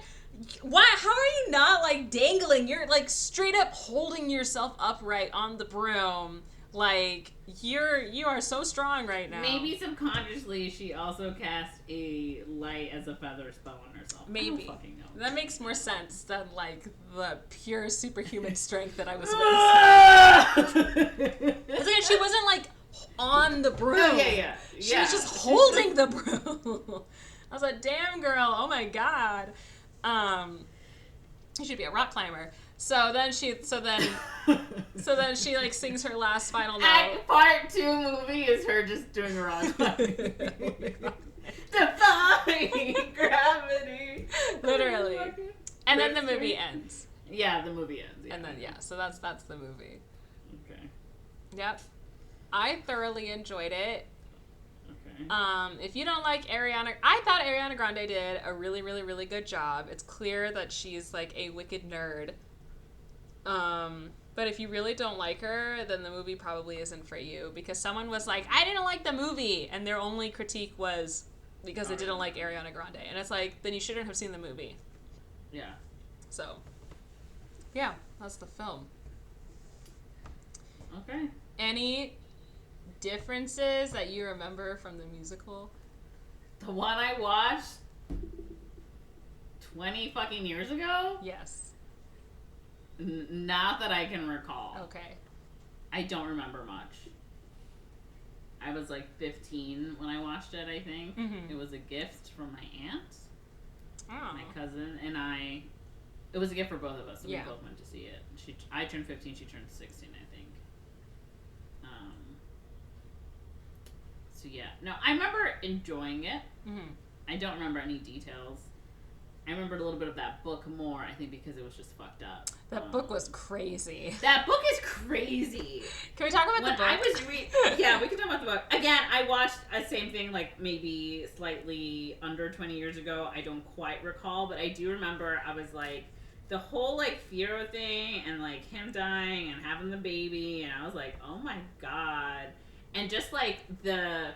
Why? How are you not, like, dangling? You're, like, straight up holding yourself upright on the broom. Like, you are so strong right now. Maybe subconsciously she also cast a light as a feather spell on herself. Maybe. I don't fucking know. That makes more sense than, like, the pure superhuman strength that I was witnessing. It's like she wasn't, like, on the broom. Oh, yeah. She was just holding the broom. I was like, damn, girl. Oh, my God. You should be a rock climber. So then she like sings her last final note. Part 2 movie is her just doing rock climbing. Defying gravity. Literally. And then the movie ends. Yeah, the movie ends. Yeah. And then so that's the movie. Okay. Yep. I thoroughly enjoyed it. Okay. If you don't like Ariana, I thought Ariana Grande did a really, really, really good job. It's clear that she's like a wicked nerd. But if you really don't like her, then the movie probably isn't for you, because someone was like, I didn't like the movie, and their only critique was because they didn't like Ariana Grande. And it's like, then you shouldn't have seen the movie. Yeah. So, yeah, that's the film. Okay. Any differences that you remember from the musical? The one I watched 20 fucking years ago? Yes. Not that I can recall. Okay. I don't remember much. I was like 15 when I watched it, I think. Mm-hmm. It was a gift from my aunt, Oh. my cousin, and I. It was a gift for both of us, so Yeah. we both went to see it. I turned 15, she turned 16, I think. So yeah. No, I remember enjoying it. Mm-hmm. I don't remember any details. I remembered a little bit of that book more, I think, because it was just fucked up. That book was crazy. That book is crazy. Can we talk about When the book? I was yeah, we can talk about the book. Again, I watched the same thing like maybe slightly under 20 years ago. I don't quite recall, but I do remember I was like, the whole like Firo thing and like him dying and having the baby, and I was like, oh my god. And just like the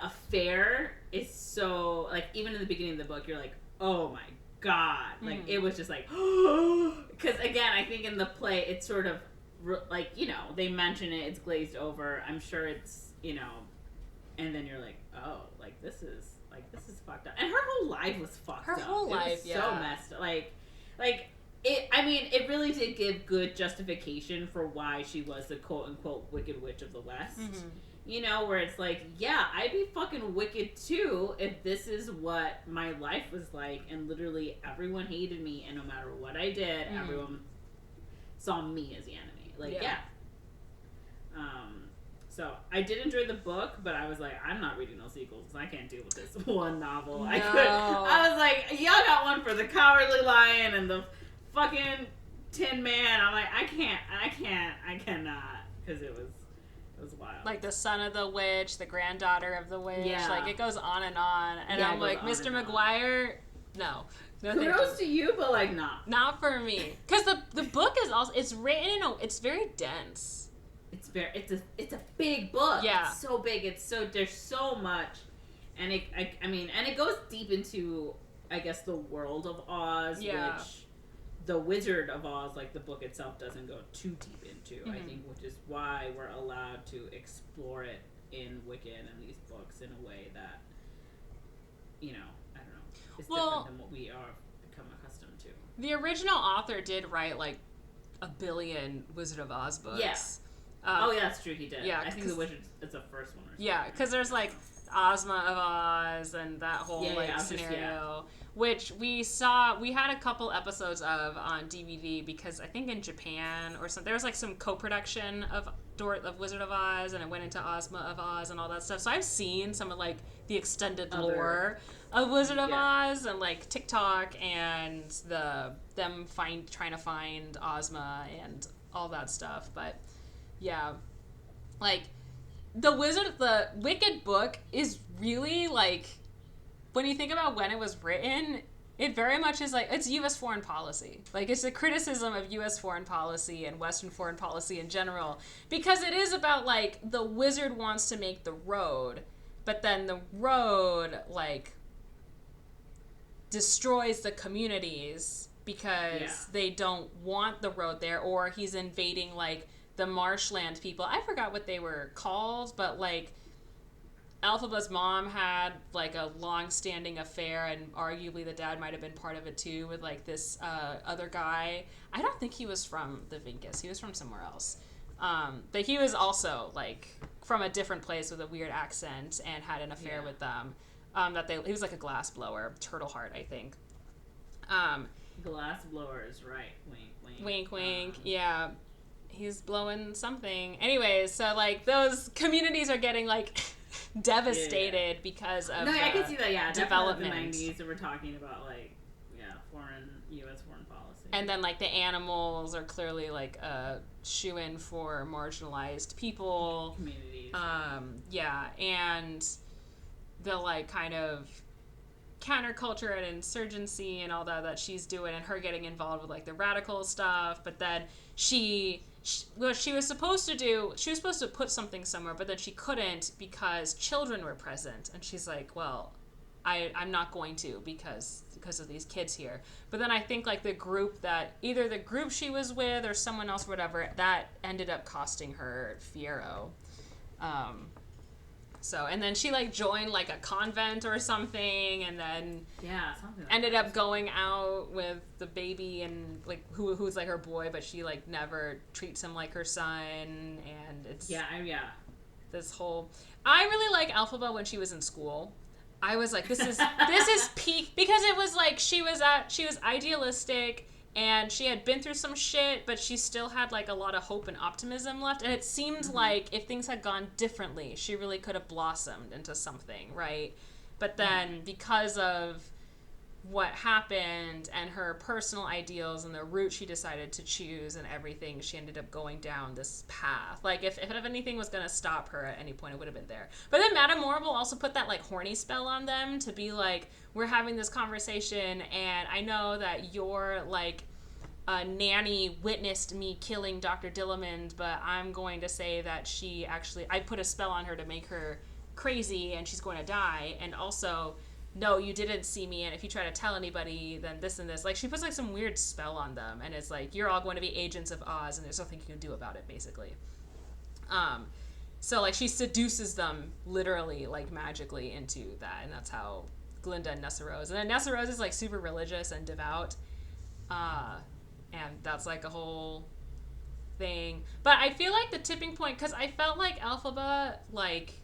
affair is so, like, even in the beginning of the book, you're like, oh my god. Like, it was just like, because again, I think in the play, it's sort of like, you know, they mention it, it's glazed over. I'm sure it's, you know, and then you're like, oh, like, this is fucked up. And her whole life was fucked up. Her whole life, yeah. So messed up. Like, it, I mean, it really did give good justification for why she was the quote-unquote Wicked Witch of the West. Mm-hmm. You know, where it's like, yeah, I'd be fucking wicked too if this is what my life was like, and literally everyone hated me, and no matter what I did, everyone saw me as the enemy. Like, yeah. So I did enjoy the book, but I was like, I'm not reading no sequels because I can't deal with this one novel. No. I was like, y'all got one for the Cowardly Lion and the fucking Tin Man. I'm like, I cannot. because it was wild. Like the son of the witch, the granddaughter of the witch. Yeah. Like it goes on. And Yeah, I'm it like, goes on Mr. and on. McGuire, no. No, thank Kudos you. to you, but like Not for me. Because the book is also, it's written in it's very dense. It's a big book. Yeah. It's so big. There's so much, and it goes deep into, I guess, the world of Oz, Yeah. which the Wizard of Oz, like the book itself, doesn't go too deep into. I Mhm. think, which is why we're allowed to explore it in Wicked and these books in a way that, I don't know, is different than what we are become accustomed to. The original author did write like a billion Wizard of Oz books. Yeah. Yeah, that's true. He did. yeah, I think the Wizard is the first one. Or something. Yeah, because there's like Ozma of Oz and that whole scenario, which we saw. We had a couple episodes of on DVD because I think in Japan or something there was like some co-production of Wizard of Oz, and it went into Ozma of Oz and all that stuff. So I've seen some of like the extended lore of Wizard of Oz and like TikTok and them trying to find Ozma and all that stuff, but. Yeah, like, the Wicked book is really, like, when you think about when it was written, it very much is, like, it's U.S. foreign policy. Like, it's a criticism of U.S. foreign policy and Western foreign policy in general. Because it is about, like, the wizard wants to make the road, but then the road, like, destroys the communities because they don't want the road there, or he's invading, like, the marshland people. I forgot what they were called, but like Elphaba's mom had like a long-standing affair, and arguably the dad might have been part of it too, with like this other guy. I don't think he was from the Vinkus. He was from somewhere else. But he was also like from a different place with a weird accent and had an affair with them. He was like a glass blower, Turtle Heart, I think. Glass blower is right. Wink, wink. Wink, wink. Yeah. He's blowing something. Anyways, so like those communities are getting like devastated because of I can see that. Yeah, development. Definitely the 90s, we're talking about like U.S. foreign policy. And then like the animals are clearly like a shoo-in for marginalized people, communities. And the like kind of counterculture and insurgency and all that she's doing, and her getting involved with like the radical stuff, but then she was supposed to put something somewhere, but then she couldn't because children were present, and she's like, well, I'm not going to because of these kids here. But then I think like the group she was with or someone else or whatever, that ended up costing her Fiero. So, and then she like joined like a convent or something, and then something ended up going out with the baby and like who's like her boy, but she like never treats him like her son, and it's this whole. I really like Elphaba when she was in school. I was like, this is peak, because it was like she was idealistic. And she had been through some shit, but she still had, like, a lot of hope and optimism left. And it seemed like if things had gone differently, she really could have blossomed into something, right? But then because of what happened and her personal ideals and the route she decided to choose and everything, she ended up going down this path. Like, if anything was going to stop her at any point, it would have been there. But then Madame Morrible also put that, like, horny spell on them to be like, we're having this conversation, and I know that your, like, nanny witnessed me killing Dr. Dillamond, but I'm going to say that I put a spell on her to make her crazy, and she's going to die, and also, no, you didn't see me, and if you try to tell anybody, then this and this. Like, she puts, like, some weird spell on them, and it's like, you're all going to be agents of Oz, and there's nothing you can do about it, basically. So, like, she seduces them, literally, like, magically into that, and that's how Glinda and Nessarose. And then Nessarose is, like, super religious and devout, and that's, like, a whole thing. But I feel like the tipping point, because I felt like Elphaba, like,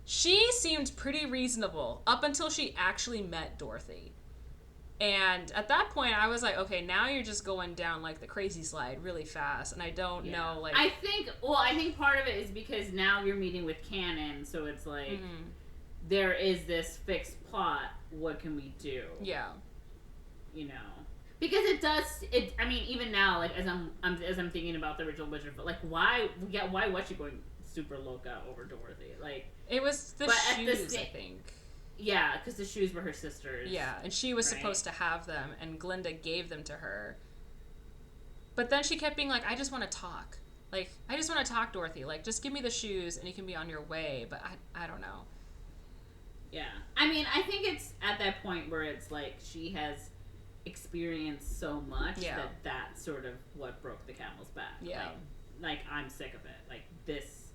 she seemed pretty reasonable up until she actually met Dorothy. And at that point, I was like, okay, now you're just going down, like, the crazy slide really fast, and I don't know, like... I think part of it is because now you're meeting with canon, so it's like, there is this fixed plot, what can we do? Yeah. You know? Because it does. It. I mean, even now, like as I'm thinking about the original Wizard, but like why? Yeah, why was she going super loca over Dorothy? Like it was the shoes, I think. Yeah, because the shoes were her sister's. Yeah, and she was supposed to have them, and Glinda gave them to her. But then she kept being like, I just want to talk. Like, I just want to talk, Dorothy. Like, just give me the shoes and you can be on your way. But I don't know. Yeah. I mean, I think it's at that point where it's like she has experienced so much that that's sort of what broke the camel's back. Yeah. Like, I'm sick of it. Like, this.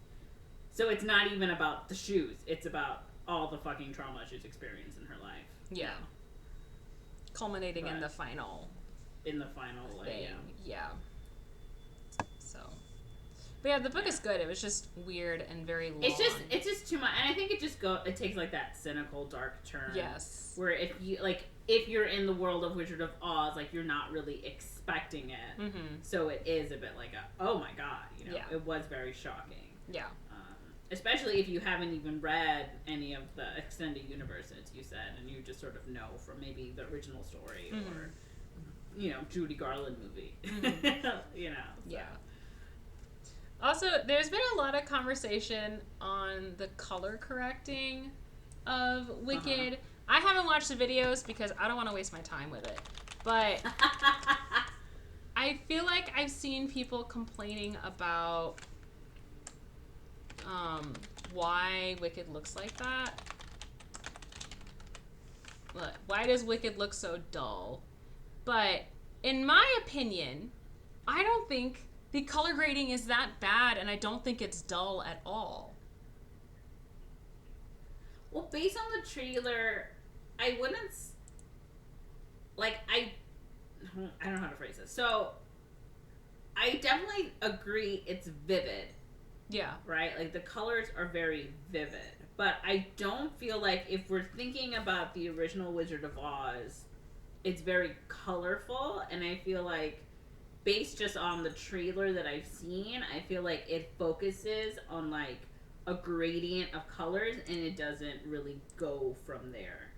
So it's not even about the shoes. It's about all the fucking trauma she's experienced in her life. Yeah. Culminating in the final. Like, thing. Yeah. So. But yeah, the book is good. It was just weird and very long. It's just too much. And I think it takes like that cynical, dark turn. Yes. Where if you're in the world of Wizard of Oz, like, you're not really expecting it. Mm-hmm. So it is a bit like oh my god, you know, it was very shocking. Yeah. Especially if you haven't even read any of the extended universes, you said, and you just sort of know from maybe the original story or, you know, Judy Garland movie. You know. So. Yeah. Also, there's been a lot of conversation on the color correcting of Wicked. I haven't watched the videos because I don't want to waste my time with it. But I feel like I've seen people complaining about why Wicked looks like that. Look, why does Wicked look so dull? But in my opinion, I don't think the color grading is that bad, and I don't think it's dull at all. Well, based on the trailer, I wouldn't... Like, I don't know how to phrase this. So, I definitely agree it's vivid. Yeah. Right? Like, the colors are very vivid. But I don't feel like if we're thinking about the original Wizard of Oz, it's very colorful, and I feel like based just on the trailer that I've seen, I feel like it focuses on like a gradient of colors and it doesn't really go from there.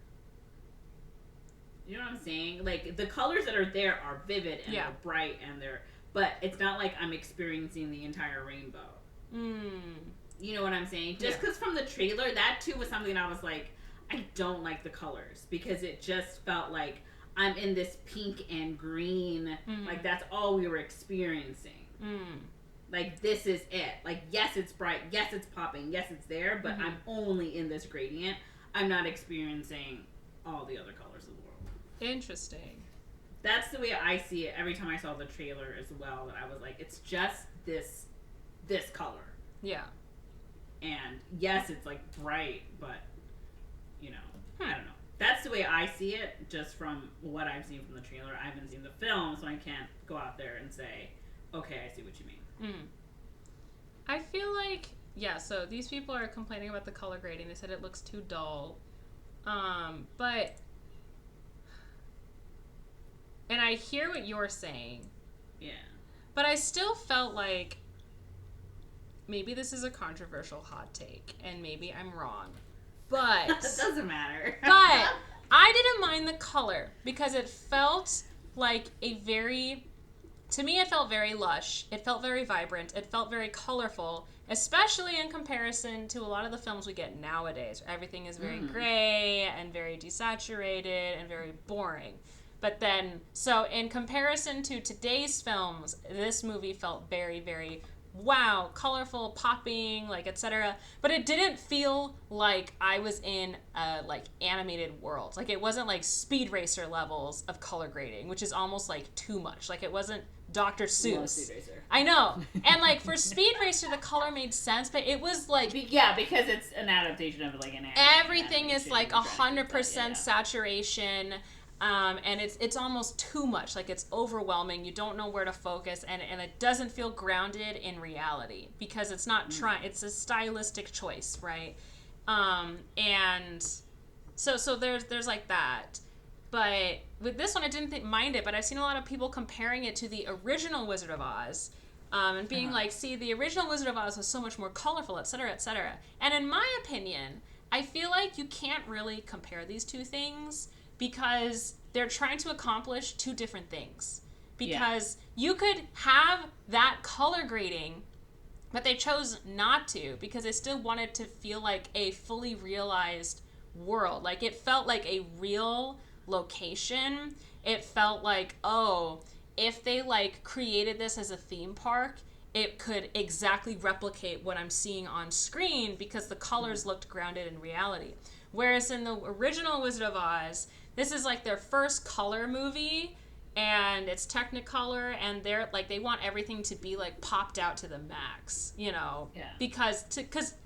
You know what I'm saying? Like, the colors that are there are vivid and they're bright and but it's not like I'm experiencing the entire rainbow. You know what I'm saying? Just because from the trailer, that too was something I was like, I don't like the colors because it just felt like I'm in this pink and green. Like, that's all we were experiencing. Like, this is it. Like, yes, it's bright. Yes, it's popping. Yes, it's there. But I'm only in this gradient. I'm not experiencing all the other colors of the world. Interesting. That's the way I see it every time I saw the trailer as well. That I was like, it's just this color. Yeah. And yes, it's like bright, but, you know, I don't know. That's the way I see it, just from what I've seen from the trailer. I haven't seen the film, so I can't go out there and say, okay, I see what you mean. I feel like, so these people are complaining about the color grading. They said it looks too dull. But, and I hear what you're saying. Yeah. But I still felt like, maybe this is a controversial hot take, and maybe I'm wrong. But it doesn't matter. But I didn't mind the color because it felt like to me it felt very lush. It felt very vibrant. It felt very colorful, especially in comparison to a lot of the films we get nowadays. Everything is very gray and very desaturated and very boring. But then, so in comparison to today's films, this movie felt very, very wow, colorful, popping, like, etc. But it didn't feel like I was in a, like, animated world. Like, it wasn't, like, Speed Racer levels of color grading, which is almost, like, too much. Like, it wasn't Dr. Seuss. Love Speed Racer. I know. And, like, for Speed Racer, the color made sense, but it was, like... Yeah, because it's an adaptation of, like, an anime. Everything is, like, 100% saturation. And it's almost too much. Like, it's overwhelming. You don't know where to focus, and it doesn't feel grounded in reality because it's not it's a stylistic choice, right? And so there's like that. But with this one, I didn't mind it, but I've seen a lot of people comparing it to the original Wizard of Oz, and being like, see, the original Wizard of Oz was so much more colorful, etc., etc. And in my opinion, I feel like you can't really compare these two things because they're trying to accomplish two different things. Because you could have that color grading, but they chose not to because they still wanted to feel like a fully realized world. Like, it felt like a real location. It felt like, oh, if they, like, created this as a theme park, it could exactly replicate what I'm seeing on screen because the colors looked grounded in reality. Whereas in the original Wizard of Oz, this is, like, their first color movie, and it's Technicolor, and they're, like, they want everything to be, like, popped out to the max, you know? Yeah. Because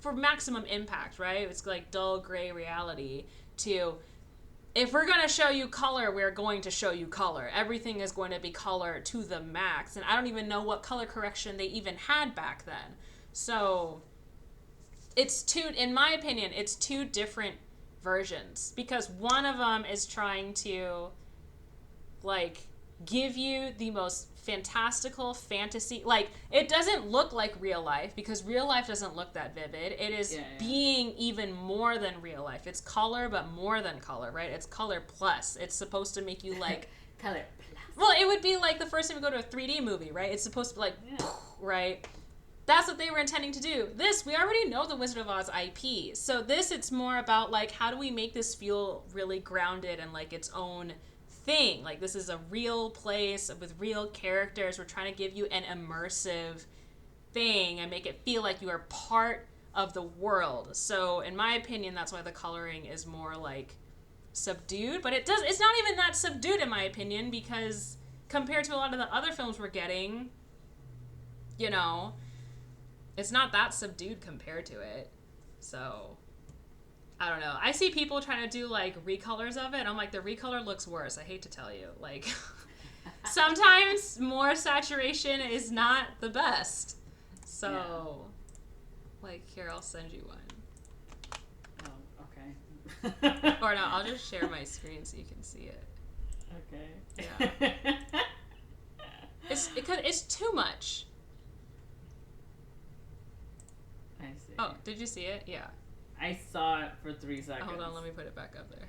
for maximum impact, right? It's, like, dull gray reality to... If we're going to show you color, we're going to show you color. Everything is going to be color to the max. And I don't even know what color correction they even had back then. So, in my opinion, it's two different versions. Because one of them is trying to, like, give you the most fantastical fantasy. Like, it doesn't look like real life because real life doesn't look that vivid. It is being even more than real life. It's color, but more than color, right? It's color plus. It's supposed to make you like color plus. Well, it would be like the first time we go to a 3D movie, right? It's supposed to be like right? That's what they were intending to do. This, we already know the Wizard of Oz IP. So this, it's more about like, how do we make this feel really grounded and like its own thing? Like, this is a real place with real characters. We're trying to give you an immersive thing and make it feel like you are part of the world. So in my opinion, that's why the coloring is more like subdued, but it's not even that subdued in my opinion, because compared to a lot of the other films we're getting, you know, it's not that subdued compared to it. So I don't know. I see people trying to do, like, recolors of it, and I'm like, the recolor looks worse. I hate to tell you. Like, sometimes more saturation is not the best. So, like, here, I'll send you one. Oh, okay. Or no, I'll just share my screen so you can see it. Okay. Yeah. It's too much. I see. Oh, did you see it? Yeah. I saw it for 3 seconds. Hold on, let me put it back up there.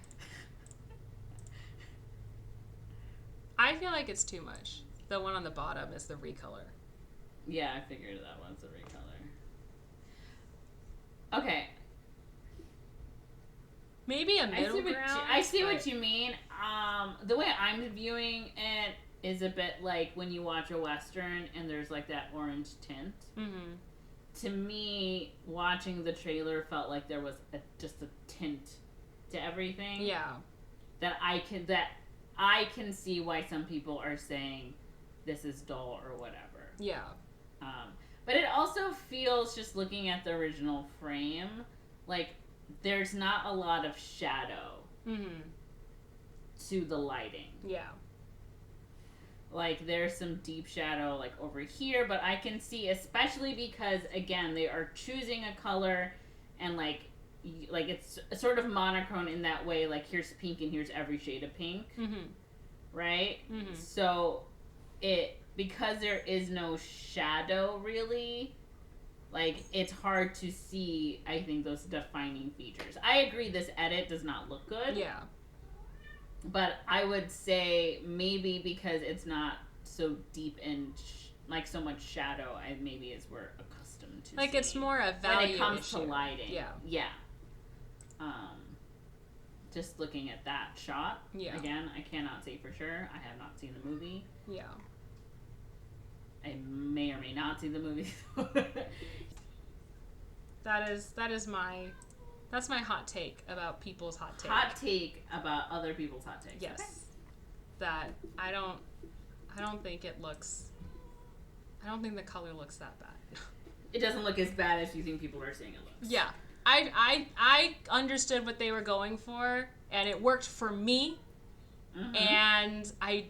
I feel like it's too much. The one on the bottom is the recolor. Yeah, I figured that one's the recolor. Okay. Maybe a middle ground. I see what you mean. The way I'm viewing it is a bit like when you watch a Western and there's like that orange tint. Mm-hmm. To me, watching the trailer felt like there was just a tint to everything. Yeah. That I can see why some people are saying this is dull or whatever. Yeah. But it also feels, just looking at the original frame, like there's not a lot of shadow to the lighting. Yeah. Like, there's some deep shadow, like, over here, but I can see, especially because, again, they are choosing a color, and, like it's sort of monochrome in that way, like, here's pink and here's every shade of pink, right? Mm-hmm. So, because there is no shadow, really, like, it's hard to see, I think, those defining features. I agree this edit does not look good. Yeah. But I would say maybe because it's not so deep in, like, so much shadow, maybe as we're accustomed to. Like, it's more a value when it comes issue. to lighting. Yeah. Yeah. Just looking at that shot. Yeah. Again, I cannot say for sure. I have not seen the movie. Yeah. I may or may not see the movie. That's my hot take about people's hot take. Hot take about other people's hot takes. Yes. Okay. That I don't think it looks. I don't think the color looks that bad. It doesn't look as bad as you think people are saying it looks. Yeah. I understood what they were going for, and it worked for me. Mm-hmm. And I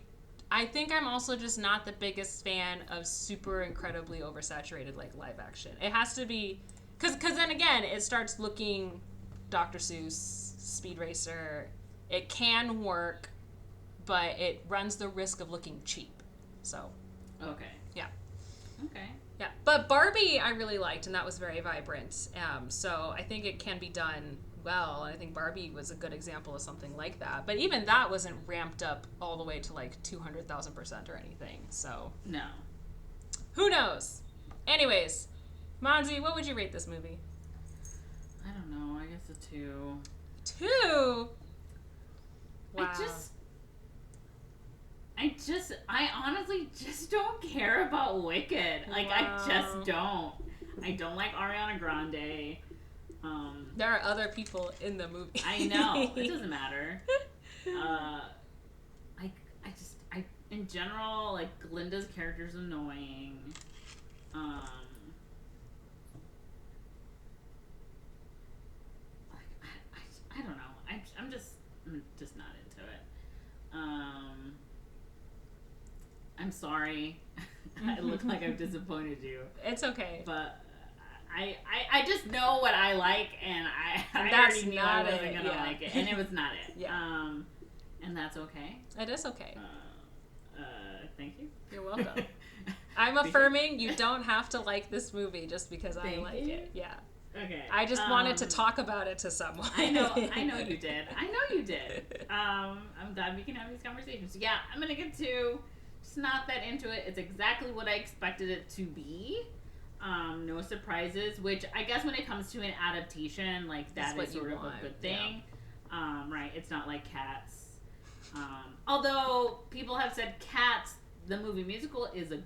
think I'm also just not the biggest fan of super incredibly oversaturated, like, live action. It has to be, because then again, it starts looking Dr. Seuss, Speed Racer. It can work, but it runs the risk of looking cheap. So. Okay. Yeah. Okay. Yeah, but Barbie I really liked, and that was very vibrant. So I think it can be done well. I think Barbie was a good example of something like that. But even that wasn't ramped up all the way to like 200,000% or anything. So No. who knows? Anyways, Monze, what would you rate this movie? I don't know. I guess a 2. 2? Wow. I honestly just don't care about Wicked. Like, Wow. I just don't. I don't like Ariana Grande. There are other people in the movie. I know. It doesn't matter. In general, like, Glinda's character's annoying. I don't know. I'm just not into it. I'm sorry. I look like I've disappointed you, It's okay. but I just know what I like, and I that's already knew I not wasn't it, gonna yeah. like it, and it was not it. Yeah. And that's okay. It is okay. Thank you. You're welcome. I'm Appreciate affirming you don't have to like this movie just because I Thank like you. it. Yeah. Okay. I just wanted to talk about it to someone. I know you did. I'm glad we can have these conversations. Yeah, I'm gonna get to. Just not that into it. It's exactly what I expected it to be. No surprises, which I guess when it comes to an adaptation, like that That's is what sort you of want, a good thing. Right? It's not like Cats. Although people have said Cats, the movie musical, is an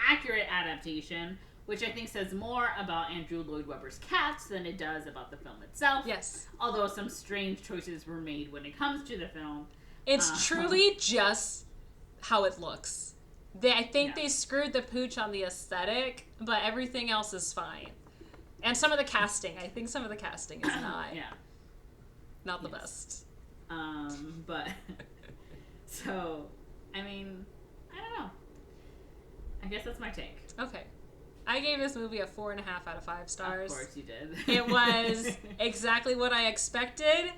accurate adaptation, which I think says more about Andrew Lloyd Webber's Cats than it does about the film itself. Yes. Although some strange choices were made when it comes to the film. It's truly just how it looks. I think Yeah. they screwed the pooch on the aesthetic, but everything else is fine. And some of the casting. I think some of the casting is not the best. But so, I mean, I don't know. I guess that's my take. Okay. I gave this movie a 4.5 out of 5 stars. Of course you did. It was exactly what I expected,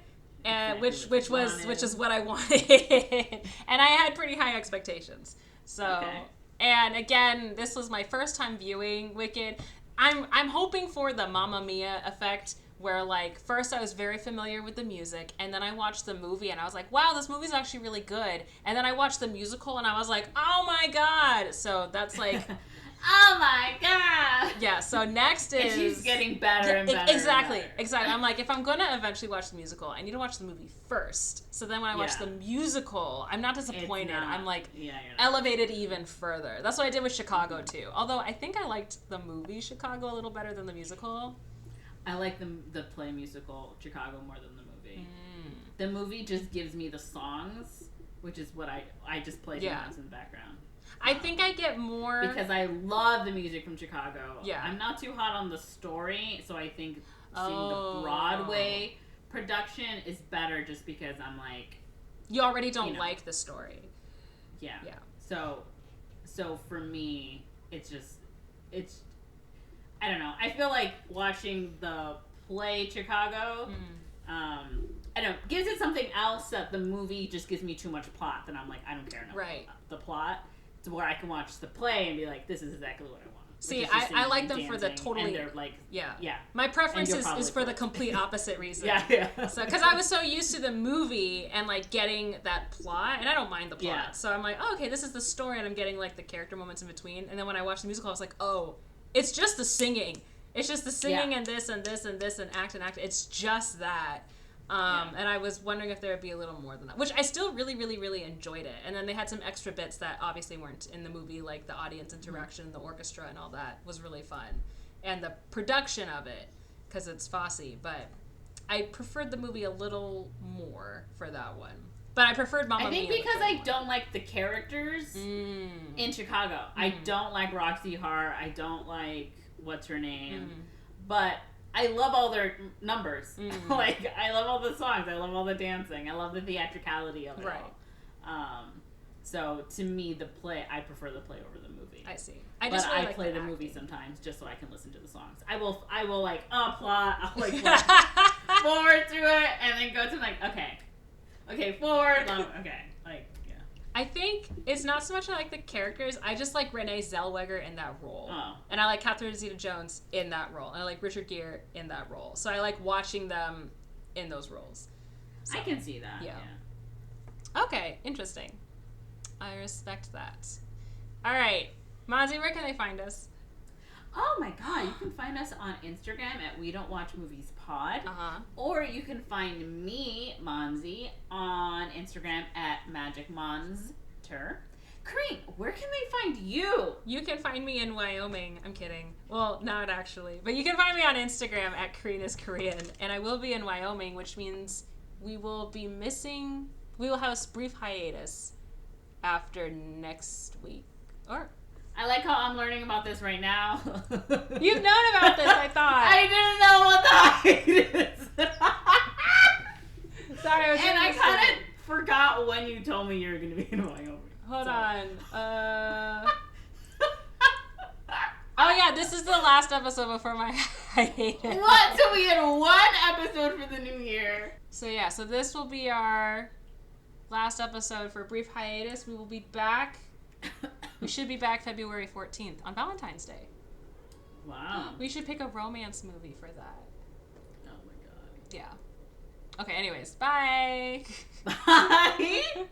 and Exactly which is what I wanted. And I had pretty high expectations. So, Okay. and again, this was my first time viewing Wicked. I'm hoping for the Mamma Mia effect, where like first I was very familiar with the music, and then I watched the movie and I was like, wow, this movie's actually really good. And then I watched the musical and I was like, oh my god. So that's like Oh my god! yeah, so next is... It keeps getting better and better. Exactly, and better. exactly. I'm like, if I'm going to eventually watch the musical, I need to watch the movie first. So then when I watch Yeah. the musical, I'm not disappointed. It's not- I'm like, you're not. elevated even further. That's what I did with Chicago, too. Although I think I liked the movie Chicago a little better than the musical. I like the play musical Chicago more than the movie. Mm. The movie just gives me the songs, which is what I just play sometimes in the background. I think I get more... Because I love the music from Chicago. Yeah. I'm not too hot on the story, so I think seeing Oh. the Broadway production is better just because I'm like, You already don't you know. like the story. yeah. Yeah. So for me, it's I don't know. I feel like watching the play Chicago, I don't know, gives it something else that the movie just gives me too much plot. Then I'm like, I don't care enough Right. about the plot to where I can watch the play and be like, this is exactly what I want. See, Which is just I singing like and them for the dancing, totally... And they're like, Yeah. yeah. My preference And you're is probably for the correct. complete opposite reason. Yeah. So, because I was so used to the movie and like getting that plot, and I don't mind the plot. Yeah. So I'm like, oh, okay, this is the story, and I'm getting like the character moments in between. And then when I watched the musical, I was like, oh, it's just the singing. It's just the singing and this and this and this and act and act. It's just that. And I was wondering if there would be a little more than that, which I still really, really, really enjoyed it. And then they had some extra bits that obviously weren't in the movie, like the audience interaction, the orchestra, and all that was really fun. And the production of it, because it's Fosse, but I preferred the movie a little more for that one. But I preferred Mamma I think Mia because the I third don't like the characters one. in Chicago. I don't like Roxy Hart. I don't like what's her name. But I love all their numbers. Like, I love all the songs. I love all the dancing. I love the theatricality of it all. So to me, I prefer the play over the movie. I see. But just really I like play the acting. movie sometimes just so I can listen to the songs. I will like plot. I'll like forward to it and then go to like okay, forward. Okay, like yeah. I think it's not so much I like the characters. I just like Renee Zellweger in that role. Oh. And I like Catherine Zeta-Jones in that role. And I like Richard Gere in that role. So I like watching them in those roles. So, I can see that. yeah. Yeah. okay, interesting. I respect that. All right. Monze, where can they find us? Oh my god, you can find us on Instagram at We Don't Watch Movies Pod. Uh-huh. Or you can find me, Monze, on Instagram at Magic Monster. Corinne, where can they find you? You can find me in Wyoming. I'm kidding. Well, not actually. But you can find me on Instagram at Corinne is Korean. And I will be in Wyoming, which means we will have a brief hiatus after next week. Or I like how I'm learning about this right now. you've known about this, I thought. I didn't know what the hiatus. Sorry, I was And I really kind excited. of forgot when you told me you were going to be in Wyoming. Hold So. on. Oh yeah, this is the last episode before my hiatus. What? So we had one episode for the new year. So yeah, so this will be our last episode for a brief hiatus. We will be back. We should be back February 14th on Valentine's Day. Wow. We should pick a romance movie for that. Oh my god. Yeah. Okay, anyways, bye. Bye.